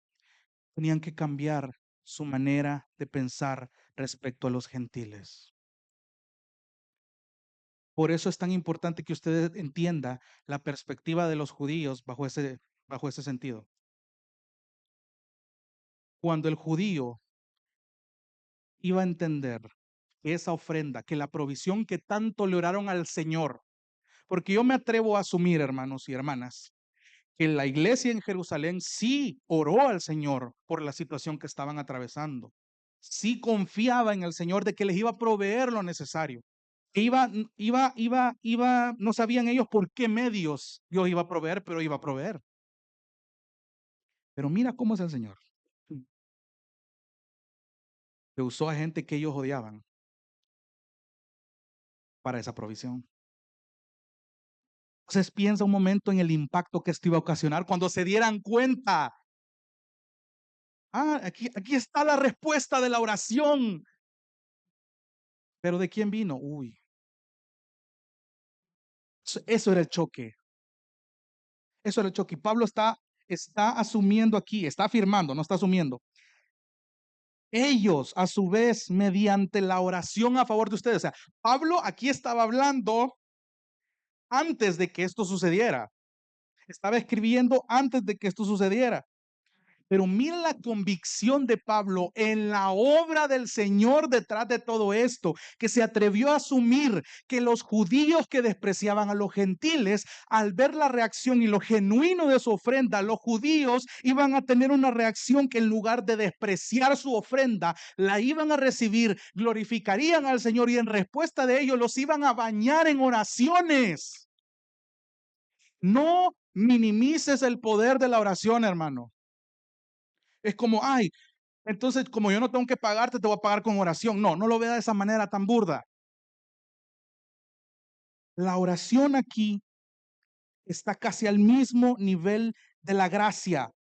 tenían que cambiar su manera de pensar respecto a los gentiles. Por eso es tan importante que usted entienda la perspectiva de los judíos bajo ese sentido. Cuando el judío iba a entender que esa ofrenda, que la provisión que tanto le oraron al Señor, porque yo me atrevo a asumir, hermanos y hermanas, que la iglesia en Jerusalén sí oró al Señor por la situación que estaban atravesando. Sí confiaba en el Señor de que les iba a proveer lo necesario. no sabían ellos por qué medios Dios iba a proveer, pero iba a proveer. Pero mira cómo es el Señor. Que usó a gente que ellos odiaban para esa provisión. Entonces piensa un momento en el impacto que esto iba a ocasionar cuando se dieran cuenta. Aquí está la respuesta de la oración. Pero ¿de quién vino? Uy, eso era el choque. Eso era el choque. Y Pablo está asumiendo aquí, está afirmando, no está asumiendo. Ellos, a su vez, mediante la oración a favor de ustedes. O sea, Pablo aquí estaba hablando antes de que esto sucediera. Estaba escribiendo antes de que esto sucediera. Pero mira la convicción de Pablo en la obra del Señor detrás de todo esto, que se atrevió a asumir que los judíos que despreciaban a los gentiles, al ver la reacción y lo genuino de su ofrenda, los judíos iban a tener una reacción que en lugar de despreciar su ofrenda, la iban a recibir, glorificarían al Señor y en respuesta de ello los iban a bañar en oraciones. No minimices el poder de la oración, hermano. Es como, entonces como yo no tengo que pagarte, te voy a pagar con oración. No, no lo vea de esa manera tan burda. La oración aquí está casi al mismo nivel de la gracia.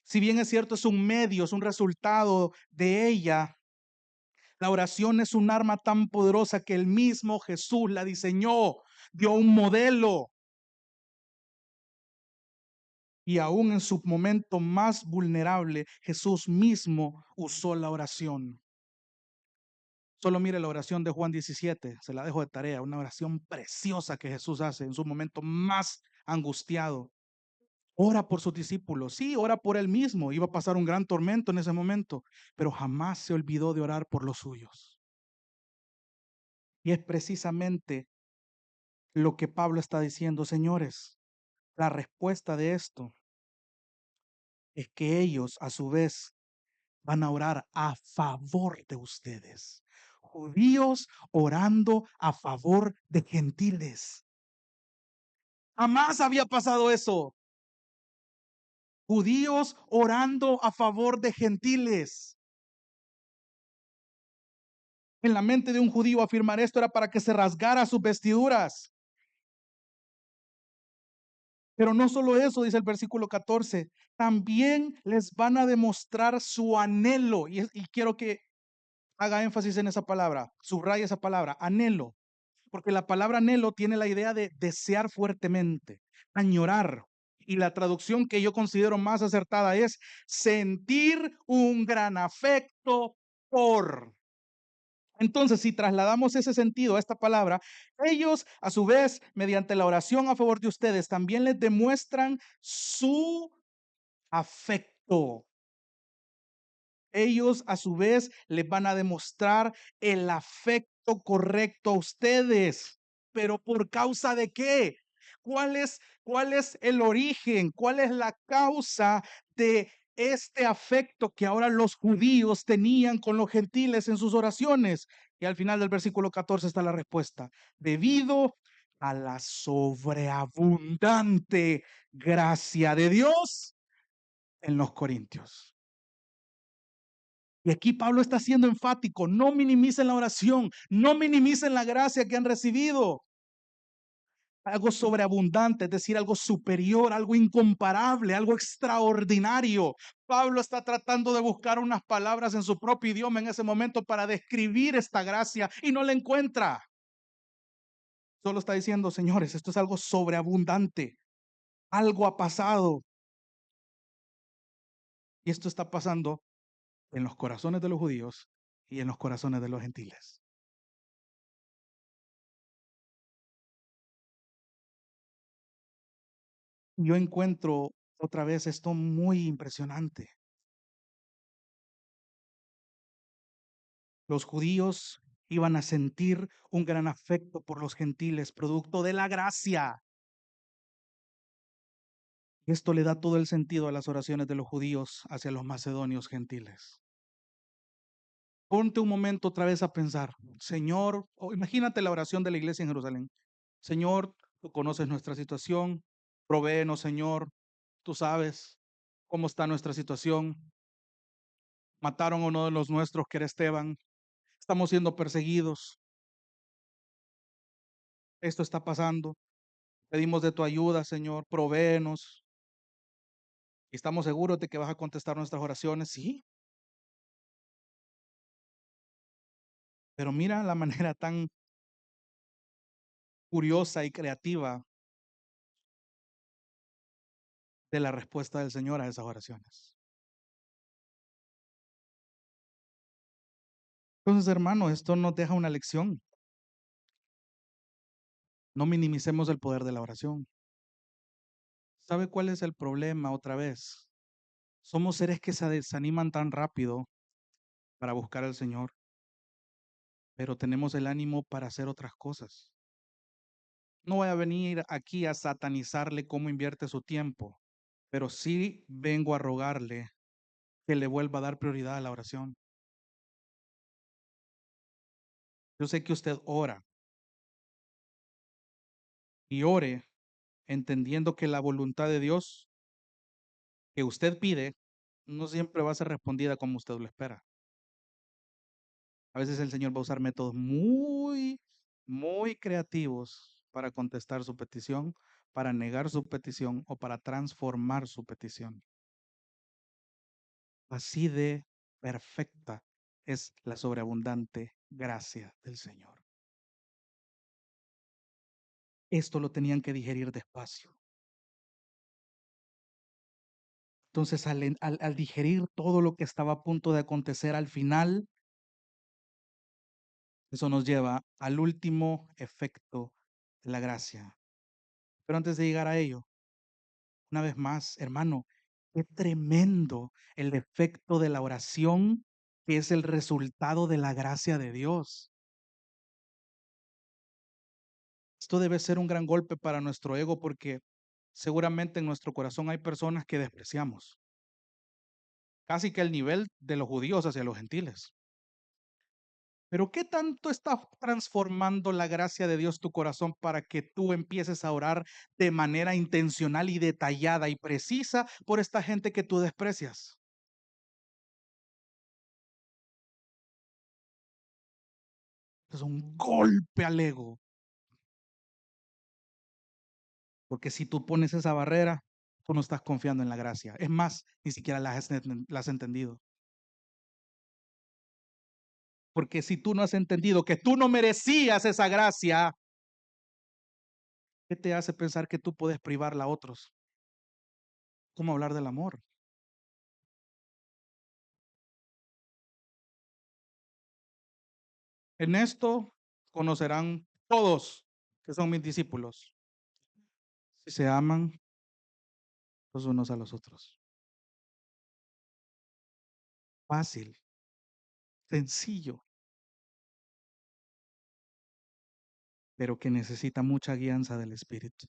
Si bien es cierto, es un medio, es un resultado de ella, la oración es un arma tan poderosa que el mismo Jesús la diseñó, dio un modelo. Y aún en su momento más vulnerable, Jesús mismo usó la oración. Solo mire la oración de Juan 17, se la dejo de tarea, una oración preciosa que Jesús hace en su momento más angustiado. Ora por sus discípulos, sí, ora por él mismo, iba a pasar un gran tormento en ese momento, pero jamás se olvidó de orar por los suyos. Y es precisamente lo que Pablo está diciendo, señores. La respuesta de esto es que ellos, a su vez, van a orar a favor de ustedes. Judíos orando a favor de gentiles. Jamás había pasado eso. Judíos orando a favor de gentiles. En la mente de un judío afirmar esto era para que se rasgara sus vestiduras. Pero no solo eso, dice el versículo 14, también les van a demostrar su anhelo. Y quiero que haga énfasis en esa palabra, subraya esa palabra, anhelo. Porque la palabra anhelo tiene la idea de desear fuertemente, añorar. Y la traducción que yo considero más acertada es sentir un gran afecto por. Entonces, si trasladamos ese sentido a esta palabra, ellos a su vez, mediante la oración a favor de ustedes, también les demuestran su afecto. Ellos a su vez les van a demostrar el afecto correcto a ustedes. ¿Pero por causa de qué? ¿Cuál es el origen? ¿Cuál es la causa de este afecto que ahora los judíos tenían con los gentiles en sus oraciones? Y al final del versículo 14 está la respuesta. Debido a la sobreabundante gracia de Dios en los corintios. Y aquí Pablo está siendo enfático, no minimicen la oración, no minimicen la gracia que han recibido. Algo sobreabundante, es decir, algo superior, algo incomparable, algo extraordinario. Pablo está tratando de buscar unas palabras en su propio idioma en ese momento para describir esta gracia y no la encuentra. Solo está diciendo, señores, esto es algo sobreabundante. Algo ha pasado. Y esto está pasando en los corazones de los judíos y en los corazones de los gentiles. Yo encuentro otra vez esto muy impresionante. Los judíos iban a sentir un gran afecto por los gentiles, producto de la gracia. Esto le da todo el sentido a las oraciones de los judíos hacia los macedonios gentiles. Ponte un momento otra vez a pensar, Señor, o imagínate la oración de la iglesia en Jerusalén. Señor, tú conoces nuestra situación, provéenos, Señor, tú sabes cómo está nuestra situación. Mataron a uno de los nuestros, que era Esteban. Estamos siendo perseguidos. Esto está pasando. Pedimos de tu ayuda, Señor, provéenos. Y estamos seguros de que vas a contestar nuestras oraciones. Sí, pero mira la manera tan curiosa y creativa de la respuesta del Señor a esas oraciones. Entonces, hermano, esto nos deja una lección. No minimicemos el poder de la oración. ¿Sabe cuál es el problema otra vez? Somos seres que se desaniman tan rápido para buscar al Señor, pero tenemos el ánimo para hacer otras cosas. No voy a venir aquí a satanizarle cómo invierte su tiempo, pero sí vengo a rogarle que le vuelva a dar prioridad a la oración. Yo sé que usted ora y ore entendiendo que la voluntad de Dios que usted pide no siempre va a ser respondida como usted lo espera. A veces el Señor va a usar métodos muy creativos para contestar su petición, para negar su petición o para transformar su petición. Así de perfecta es la sobreabundante gracia del Señor. Esto lo tenían que digerir despacio. Entonces, al digerir todo lo que estaba a punto de acontecer al final, eso nos lleva al último efecto de la gracia. Pero antes de llegar a ello, una vez más, hermano, qué tremendo el efecto de la oración, que es el resultado de la gracia de Dios. Esto debe ser un gran golpe para nuestro ego, porque seguramente en nuestro corazón hay personas que despreciamos, casi que el nivel de los judíos hacia los gentiles. Pero ¿qué tanto está transformando la gracia de Dios tu corazón para que tú empieces a orar de manera intencional y detallada y precisa por esta gente que tú desprecias? Es un golpe al ego, porque si tú pones esa barrera, tú no estás confiando en la gracia. Es más, ni siquiera la has entendido. Porque si tú no has entendido que tú no merecías esa gracia, ¿qué te hace pensar que tú puedes privarla a otros? ¿Cómo hablar del amor? En esto conocerán todos que son mis discípulos, si se aman los unos a los otros. Fácil, sencillo, pero que necesita mucha guianza del Espíritu.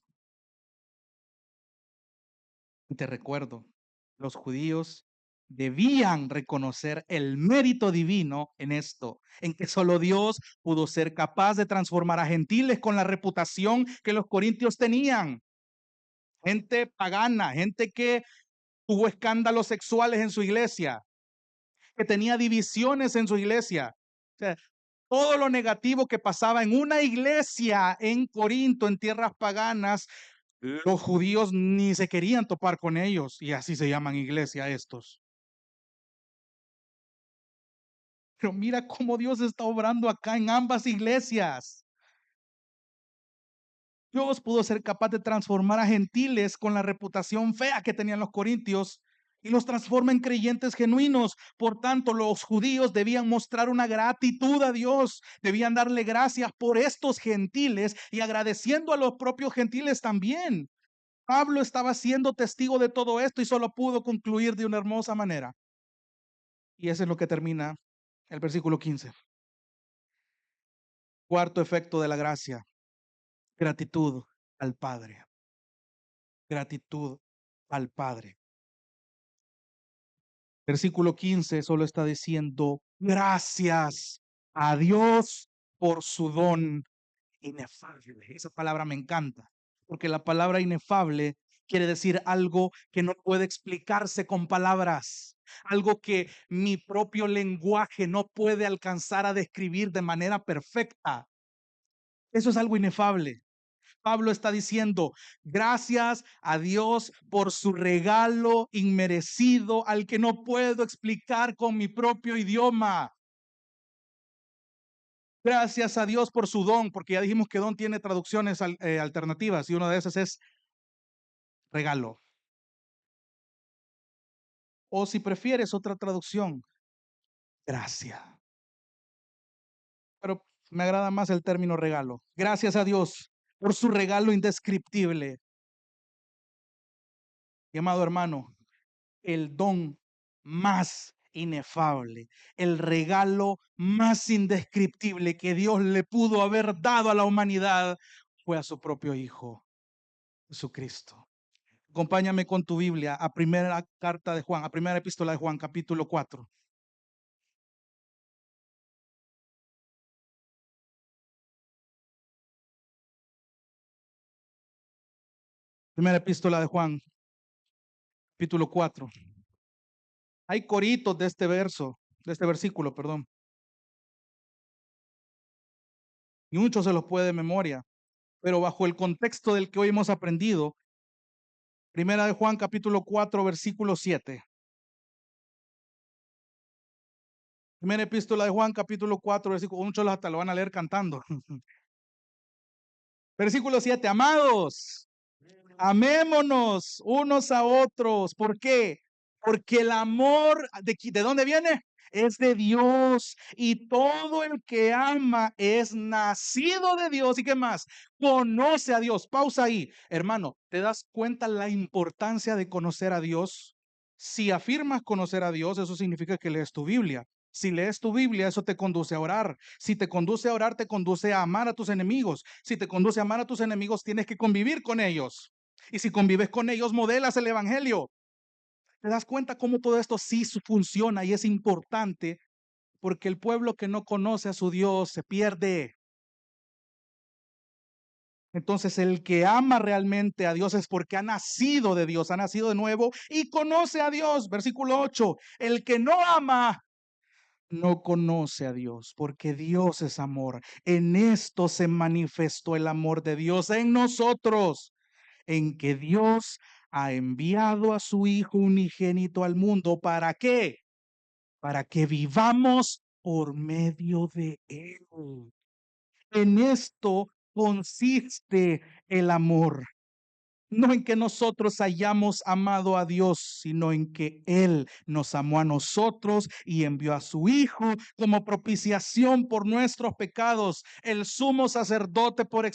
Y te recuerdo, los judíos debían reconocer el mérito divino en esto, en que solo Dios pudo ser capaz de transformar a gentiles con la reputación que los corintios tenían. Gente pagana, gente que tuvo escándalos sexuales en su iglesia, que tenía divisiones en su iglesia. O sea, todo lo negativo que pasaba en una iglesia en Corinto, en tierras paganas, los judíos ni se querían topar con ellos, y así se llaman iglesia estos. Pero mira cómo Dios está obrando acá en ambas iglesias. Dios pudo ser capaz de transformar a gentiles con la reputación fea que tenían los corintios y los transforma en creyentes genuinos. Por tanto, los judíos debían mostrar una gratitud a Dios, debían darle gracias por estos gentiles y agradeciendo a los propios gentiles también. Pablo estaba siendo testigo de todo esto y solo pudo concluir de una hermosa manera. Y eso es lo que termina el versículo 15. Cuarto efecto de la gracia: gratitud al Padre. Gratitud al Padre. Versículo 15 solo está diciendo gracias a Dios por su don inefable. Esa palabra me encanta, porque la palabra inefable quiere decir algo que no puede explicarse con palabras, algo que mi propio lenguaje no puede alcanzar a describir de manera perfecta. Eso es algo inefable. Pablo está diciendo, gracias a Dios por su regalo inmerecido al que no puedo explicar con mi propio idioma. Gracias a Dios por su don, porque ya dijimos que don tiene traducciones alternativas y una de esas es regalo. O si prefieres otra traducción, gracia. Pero me agrada más el término regalo. Gracias a Dios por su regalo indescriptible. Mi amado hermano, el don más inefable, el regalo más indescriptible que Dios le pudo haber dado a la humanidad fue a su propio Hijo, Jesucristo. Acompáñame con tu Biblia a primera carta de Juan, a primera epístola de Juan, capítulo 4. Primera epístola de Juan, capítulo 4. Hay coritos de este verso, de este versículo, perdón. Y muchos se los puede de memoria, pero bajo el contexto del que hoy hemos aprendido, primera de Juan, capítulo 4, versículo 7. Primera epístola de Juan, capítulo 4, versículo, muchos hasta lo van a leer cantando. Versículo 7, amados, amémonos unos a otros. ¿Por qué? Porque el amor, ¿de dónde viene? Es de Dios, y todo el que ama es nacido de Dios. ¿Y qué más? Conoce a Dios. Pausa ahí. Hermano, ¿te das cuenta la importancia de conocer a Dios? Si afirmas conocer a Dios, eso significa que lees tu Biblia. Si lees tu Biblia, eso te conduce a orar. Si te conduce a orar, te conduce a amar a tus enemigos. Si te conduce a amar a tus enemigos, tienes que convivir con ellos. Y si convives con ellos, modelas el evangelio. ¿Te das cuenta cómo todo esto sí funciona y es importante? Porque el pueblo que no conoce a su Dios se pierde. Entonces el que ama realmente a Dios es porque ha nacido de Dios, ha nacido de nuevo y conoce a Dios. Versículo 8. El que no ama no conoce a Dios, porque Dios es amor. En esto se manifestó el amor de Dios en nosotros, en que Dios ha enviado a su Hijo unigénito al mundo. ¿Para qué? Para que vivamos por medio de Él. En esto consiste el amor. No en que nosotros hayamos amado a Dios, sino en que Él nos amó a nosotros y envió a su Hijo como propiciación por nuestros pecados. El sumo sacerdote por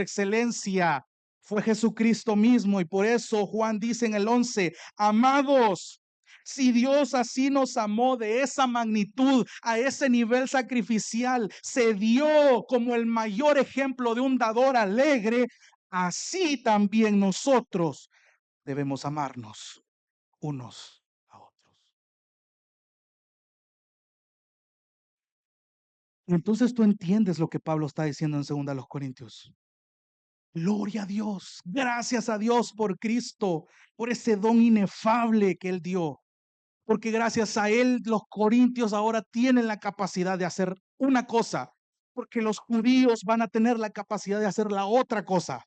excelencia fue Jesucristo mismo, y por eso Juan dice en el 11, amados, si Dios así nos amó de esa magnitud, a ese nivel sacrificial, se dio como el mayor ejemplo de un dador alegre, así también nosotros debemos amarnos unos a otros. Y entonces tú entiendes lo que Pablo está diciendo en 2 Corintios. Gloria a Dios, gracias a Dios por Cristo, por ese don inefable que Él dio. Porque gracias a Él los corintios ahora tienen la capacidad de hacer una cosa, porque los judíos van a tener la capacidad de hacer la otra cosa.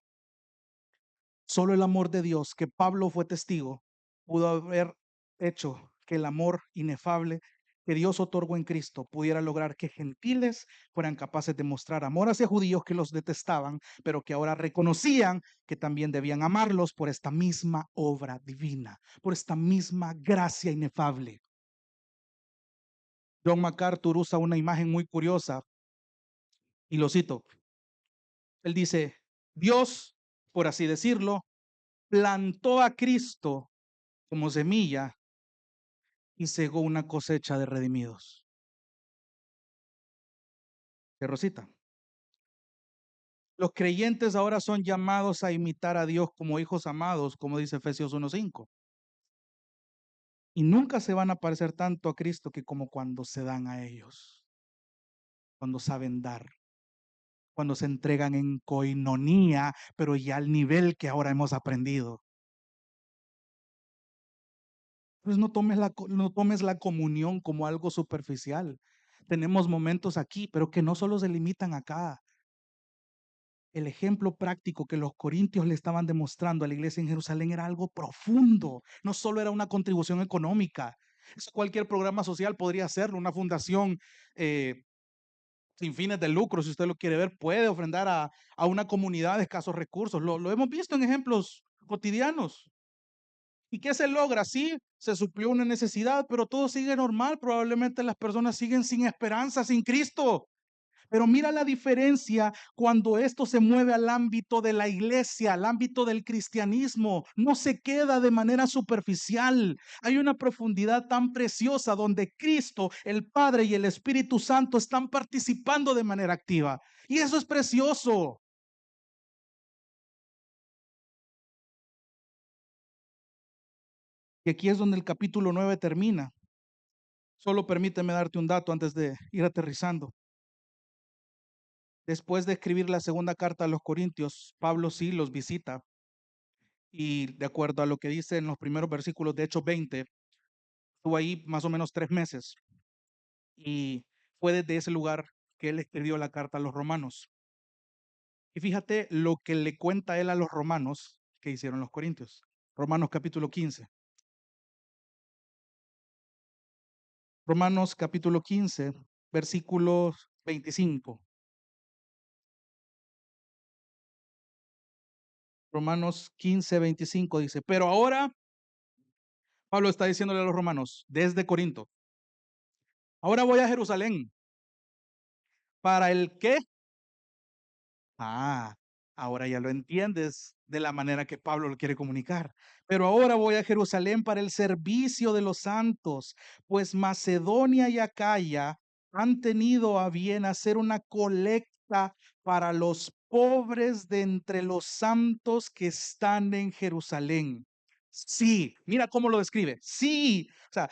Solo el amor de Dios, que Pablo fue testigo, pudo haber hecho que el amor inefable que Dios otorgó en Cristo pudiera lograr que gentiles fueran capaces de mostrar amor hacia judíos que los detestaban, pero que ahora reconocían que también debían amarlos por esta misma obra divina, por esta misma gracia inefable. John MacArthur usa una imagen muy curiosa y lo cito. Él dice, Dios, por así decirlo, plantó a Cristo como semilla y cegó una cosecha de redimidos. De Rosita. Los creyentes ahora son llamados a imitar a Dios como hijos amados, como dice Efesios 1:5. y nunca se van a parecer tanto a Cristo que como cuando se dan a ellos, cuando saben dar, cuando se entregan en coinonía, pero ya al nivel que ahora hemos aprendido. Pues no tomes la comunión como algo superficial. Tenemos momentos aquí, pero que no solo se limitan acá. El ejemplo práctico que los corintios le estaban demostrando a la iglesia en Jerusalén era algo profundo. No solo era una contribución económica. Eso cualquier programa social podría hacerlo. Una fundación eh, sin fines de lucro, si usted lo quiere ver, puede ofrendar a una comunidad de escasos recursos. Lo hemos visto en ejemplos cotidianos. ¿Y qué se logra? Sí, se suplió una necesidad, pero todo sigue normal. Probablemente las personas siguen sin esperanza, sin Cristo. Pero mira la diferencia cuando esto se mueve al ámbito de la iglesia, al ámbito del cristianismo. No se queda de manera superficial. Hay una profundidad tan preciosa donde Cristo, el Padre y el Espíritu Santo están participando de manera activa. Y eso es precioso. Y aquí es donde el capítulo 9 termina. Solo permíteme darte un dato antes de ir aterrizando. Después de escribir la segunda carta a los Corintios, Pablo sí los visita y de acuerdo a lo que dice en los primeros versículos de Hechos 20, estuvo ahí más o menos 3 meses y fue desde ese lugar que él escribió la carta a los romanos. Y fíjate lo que le cuenta él a los romanos que hicieron los Corintios. Romanos capítulo 15. Romanos capítulo 15, versículos 25. Romanos 15, 25 dice, pero ahora, Pablo está diciéndole a los romanos, desde Corinto, ahora voy a Jerusalén. ¿Para el qué? Ah, ahora ya lo entiendes de la manera que Pablo lo quiere comunicar. Pero ahora voy a Jerusalén para el servicio de los santos, pues Macedonia y Acaya han tenido a bien hacer una colecta para los pobres de entre los santos que están en Jerusalén. Sí, mira cómo lo describe. Sí, o sea,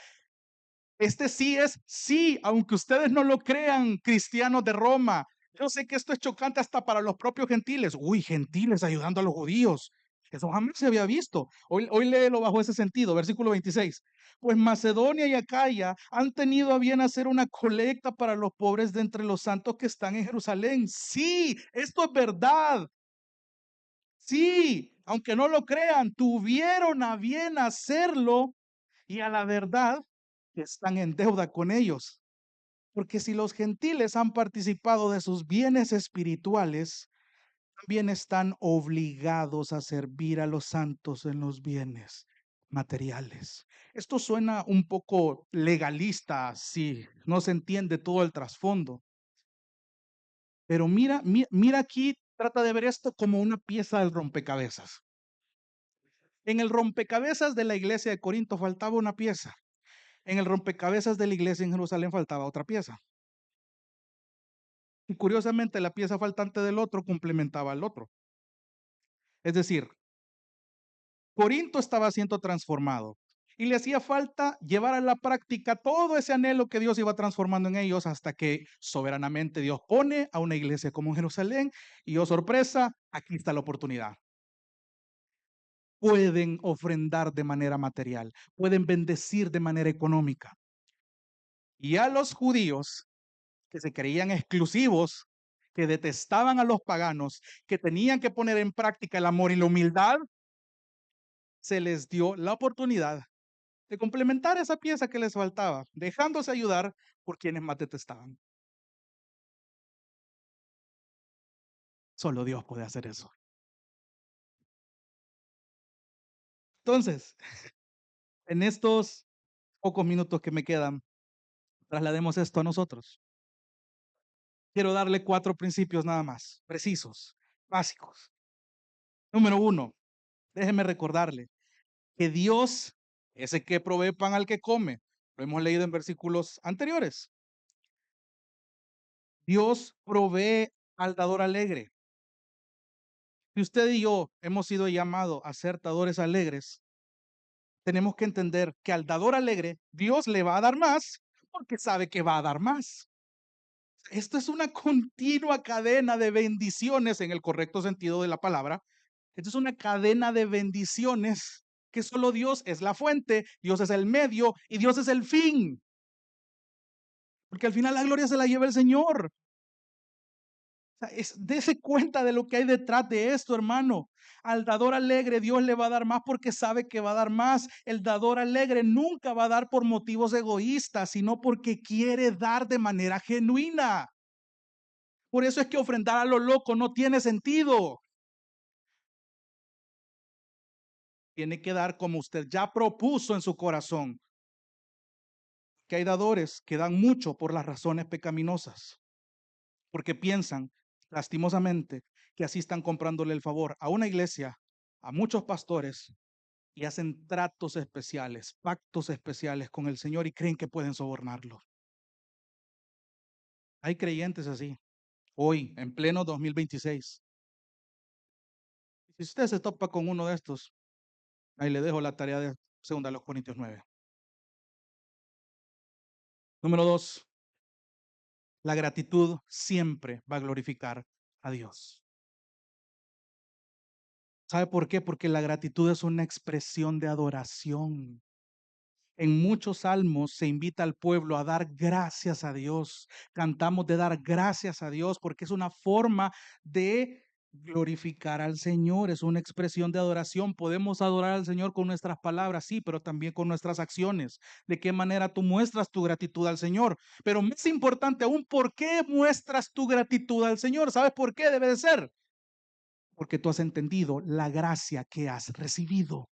este sí es sí, aunque ustedes no lo crean, cristianos de Roma. Yo sé que esto es chocante hasta para los propios gentiles. Uy, gentiles ayudando a los judíos. Eso jamás se había visto. Hoy léelo bajo ese sentido, versículo 26. Pues Macedonia y Acaya han tenido a bien hacer una colecta para los pobres de entre los santos que están en Jerusalén. Sí, esto es verdad. Sí, aunque no lo crean, tuvieron a bien hacerlo y a la verdad están en deuda con ellos. Porque si los gentiles han participado de sus bienes espirituales, también están obligados a servir a los santos en los bienes materiales. Esto suena un poco legalista si no se entiende todo el trasfondo. Pero mira aquí, trata de ver esto como una pieza del rompecabezas. En el rompecabezas de la iglesia de Corinto faltaba una pieza. En el rompecabezas de la iglesia en Jerusalén faltaba otra pieza. Y curiosamente la pieza faltante del otro complementaba al otro. Es decir, Corinto estaba siendo transformado y le hacía falta llevar a la práctica todo ese anhelo que Dios iba transformando en ellos hasta que soberanamente Dios pone a una iglesia como en Jerusalén y, oh sorpresa, aquí está la oportunidad. Pueden ofrendar de manera material, pueden bendecir de manera económica. Y a los judíos que se creían exclusivos, que detestaban a los paganos, que tenían que poner en práctica el amor y la humildad, se les dio la oportunidad de complementar esa pieza que les faltaba, dejándose ayudar por quienes más detestaban. Solo Dios puede hacer eso. Entonces, en estos pocos minutos que me quedan, traslademos esto a nosotros. Quiero darle 4 principios nada más, precisos, básicos. Número 1, déjeme recordarle que Dios es el que provee pan al que come. Lo hemos leído en versículos anteriores. Dios provee al dador alegre. Si usted y yo hemos sido llamados a ser dadores alegres, tenemos que entender que al dador alegre, Dios le va a dar más porque sabe que va a dar más. Esto es una continua cadena de bendiciones en el correcto sentido de la palabra. Esto es una cadena de bendiciones que solo Dios es la fuente, Dios es el medio y Dios es el fin. Porque al final la gloria se la lleva el Señor. O sea, dese cuenta de lo que hay detrás de esto, hermano. Al dador alegre Dios le va a dar más porque sabe que va a dar más. El dador alegre nunca va a dar por motivos egoístas, sino porque quiere dar de manera genuina. Por eso es que ofrendar a lo loco no tiene sentido. Tiene que dar como usted ya propuso en su corazón. Que hay dadores que dan mucho por las razones pecaminosas, porque piensan, lastimosamente, que así están comprándole el favor a una iglesia, a muchos pastores, y hacen tratos especiales, pactos especiales con el Señor y creen que pueden sobornarlo. Hay creyentes así, hoy, en pleno 2026. Si usted se topa con uno de estos, ahí le dejo la tarea de 2 Corintios 9. Número 2, la gratitud siempre va a glorificar a Dios. ¿Sabe por qué? Porque la gratitud es una expresión de adoración. En muchos salmos se invita al pueblo a dar gracias a Dios. Cantamos de dar gracias a Dios porque es una forma de glorificar al Señor, es una expresión de adoración. Podemos adorar al Señor con nuestras palabras, sí, pero también con nuestras acciones. ¿De qué manera tú muestras tu gratitud al Señor? Pero más importante aún, ¿por qué muestras tu gratitud al Señor? ¿Sabes por qué debe de ser? Porque tú has entendido la gracia que has recibido.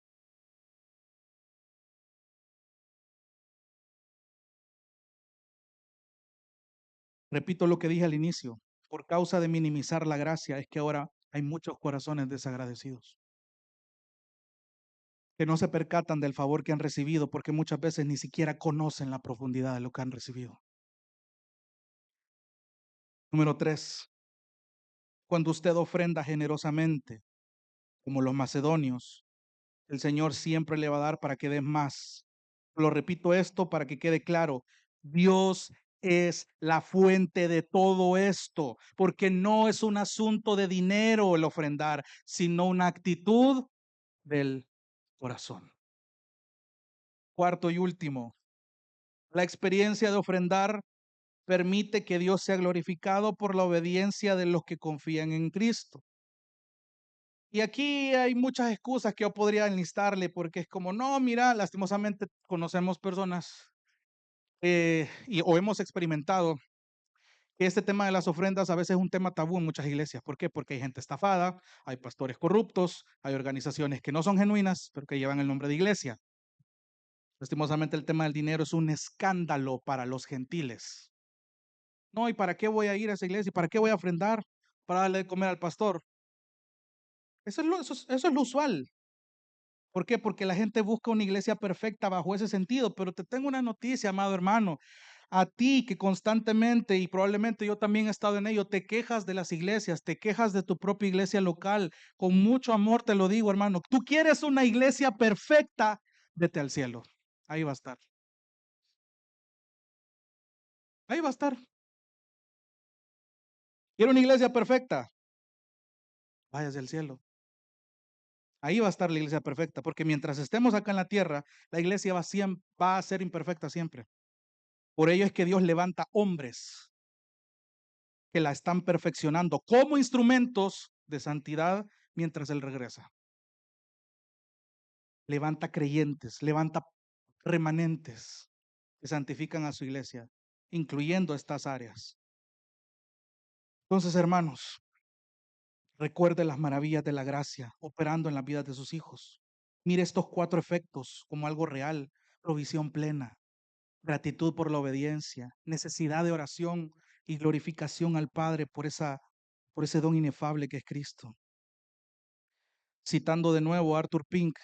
Repito lo que dije al inicio, por causa de minimizar la gracia es que ahora hay muchos corazones desagradecidos, que no se percatan del favor que han recibido porque muchas veces ni siquiera conocen la profundidad de lo que han recibido. Número 3, cuando usted ofrenda generosamente, como los macedonios, el Señor siempre le va a dar para que dé más. Lo repito esto para que quede claro. Dios es la fuente de todo esto, porque no es un asunto de dinero el ofrendar, sino una actitud del corazón. Cuarto y último, la experiencia de ofrendar permite que Dios sea glorificado por la obediencia de los que confían en Cristo. Y aquí hay muchas excusas que yo podría enlistarle, porque es como, no, mira, lastimosamente conocemos personas o hemos experimentado que este tema de las ofrendas a veces es un tema tabú en muchas iglesias. ¿Por qué? Porque hay gente estafada, hay pastores corruptos, hay organizaciones que no son genuinas, pero que llevan el nombre de iglesia. Lastimosamente el tema del dinero es un escándalo para los gentiles. No, ¿y para qué voy a ir a esa iglesia? ¿Y para qué voy a ofrendar? Para darle de comer al pastor. Eso es lo usual. ¿Por qué? Porque la gente busca una iglesia perfecta bajo ese sentido, pero te tengo una noticia, amado hermano. A ti que constantemente, y probablemente yo también he estado en ello, te quejas de las iglesias, te quejas de tu propia iglesia local. Con mucho amor te lo digo, hermano. Tú quieres una iglesia perfecta, vete al cielo. Ahí va a estar. Ahí va a estar. Quiero una iglesia perfecta. Váyase al cielo. Ahí va a estar la iglesia perfecta, porque mientras estemos acá en la tierra, la iglesia va a ser imperfecta siempre. Por ello es que Dios levanta hombres que la están perfeccionando como instrumentos de santidad mientras Él regresa. Levanta creyentes, levanta remanentes que santifican a su iglesia, incluyendo estas áreas. Entonces, hermanos, recuerde las maravillas de la gracia operando en las vidas de sus hijos. Mire estos 4 efectos como algo real: provisión plena, gratitud por la obediencia, necesidad de oración y glorificación al Padre por ese don inefable que es Cristo. Citando de nuevo a Arthur Pink,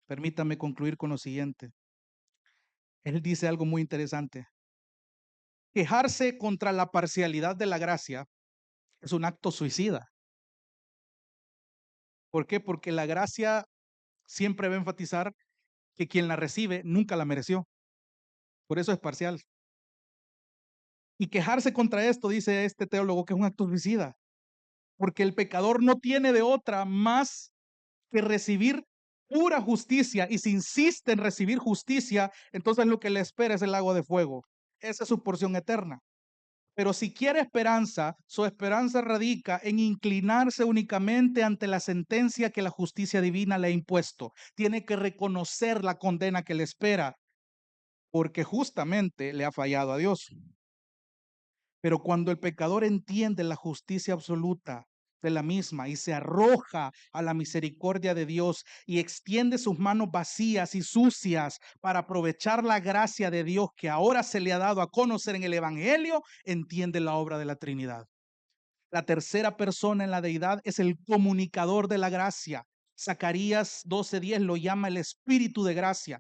permítame concluir con lo siguiente. Él dice algo muy interesante. Quejarse contra la parcialidad de la gracia es un acto suicida. ¿Por qué? Porque la gracia siempre va a enfatizar que quien la recibe nunca la mereció. Por eso es parcial. Y quejarse contra esto, dice este teólogo, que es un acto suicida, porque el pecador no tiene de otra más que recibir pura justicia, y si insiste en recibir justicia, entonces lo que le espera es el lago de fuego. Esa es su porción eterna. Pero si quiere esperanza, su esperanza radica en inclinarse únicamente ante la sentencia que la justicia divina le ha impuesto. Tiene que reconocer la condena que le espera, porque justamente le ha fallado a Dios. Pero cuando el pecador entiende la justicia absoluta de la misma y se arroja a la misericordia de Dios y extiende sus manos vacías y sucias para aprovechar la gracia de Dios que ahora se le ha dado a conocer en el Evangelio, entiende la obra de la Trinidad. La tercera persona en la deidad es el comunicador de la gracia. Zacarías 12:10 lo llama el Espíritu de gracia.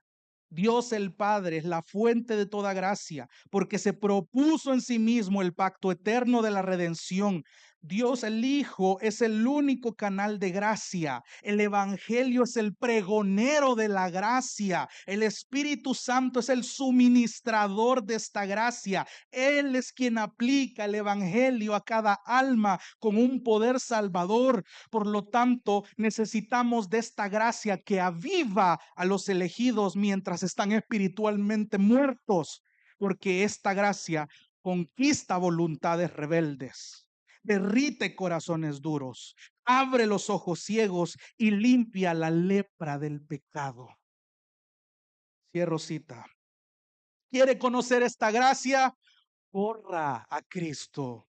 Dios el Padre es la fuente de toda gracia, porque se propuso en sí mismo el pacto eterno de la redención. Dios el Hijo es el único canal de gracia. El Evangelio es el pregonero de la gracia. El Espíritu Santo es el suministrador de esta gracia. Él es quien aplica el Evangelio a cada alma con un poder salvador. Por lo tanto, necesitamos de esta gracia que aviva a los elegidos mientras están espiritualmente muertos, porque esta gracia conquista voluntades rebeldes, derrite corazones duros, abre los ojos ciegos y limpia la lepra del pecado. Cierro cita. ¿Quiere conocer esta gracia? Corra a Cristo.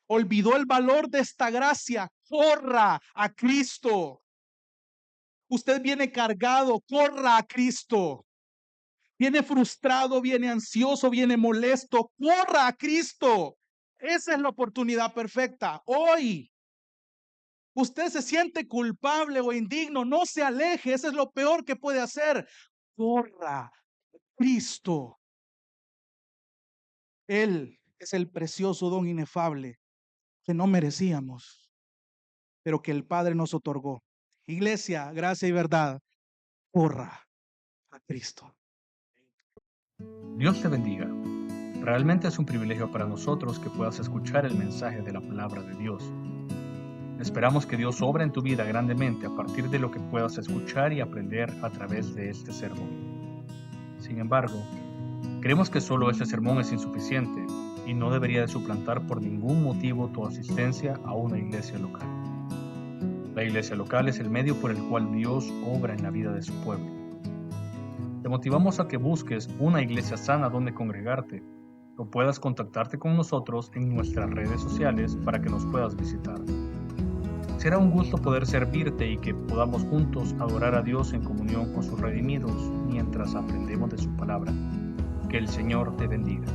Olvidó el valor de esta gracia. Corra a Cristo. Usted viene cargado, corra a Cristo. Viene frustrado, viene ansioso, viene molesto, corra a Cristo. Esa es la oportunidad perfecta. Hoy, usted se siente culpable o indigno, no se aleje, eso es lo peor que puede hacer. Corra a Cristo. Él es el precioso don inefable que no merecíamos, pero que el Padre nos otorgó. Iglesia, gracia y verdad, corra a Cristo. Dios te bendiga. Realmente es un privilegio para nosotros que puedas escuchar el mensaje de la palabra de Dios. Esperamos que Dios obra en tu vida grandemente a partir de lo que puedas escuchar y aprender a través de este sermón. Sin embargo, creemos que solo este sermón es insuficiente y no debería de suplantar por ningún motivo tu asistencia a una iglesia local. La iglesia local es el medio por el cual Dios obra en la vida de su pueblo. Te motivamos a que busques una iglesia sana donde congregarte o puedas contactarte con nosotros en nuestras redes sociales para que nos puedas visitar. Será un gusto poder servirte y que podamos juntos adorar a Dios en comunión con sus redimidos mientras aprendemos de su palabra. Que el Señor te bendiga.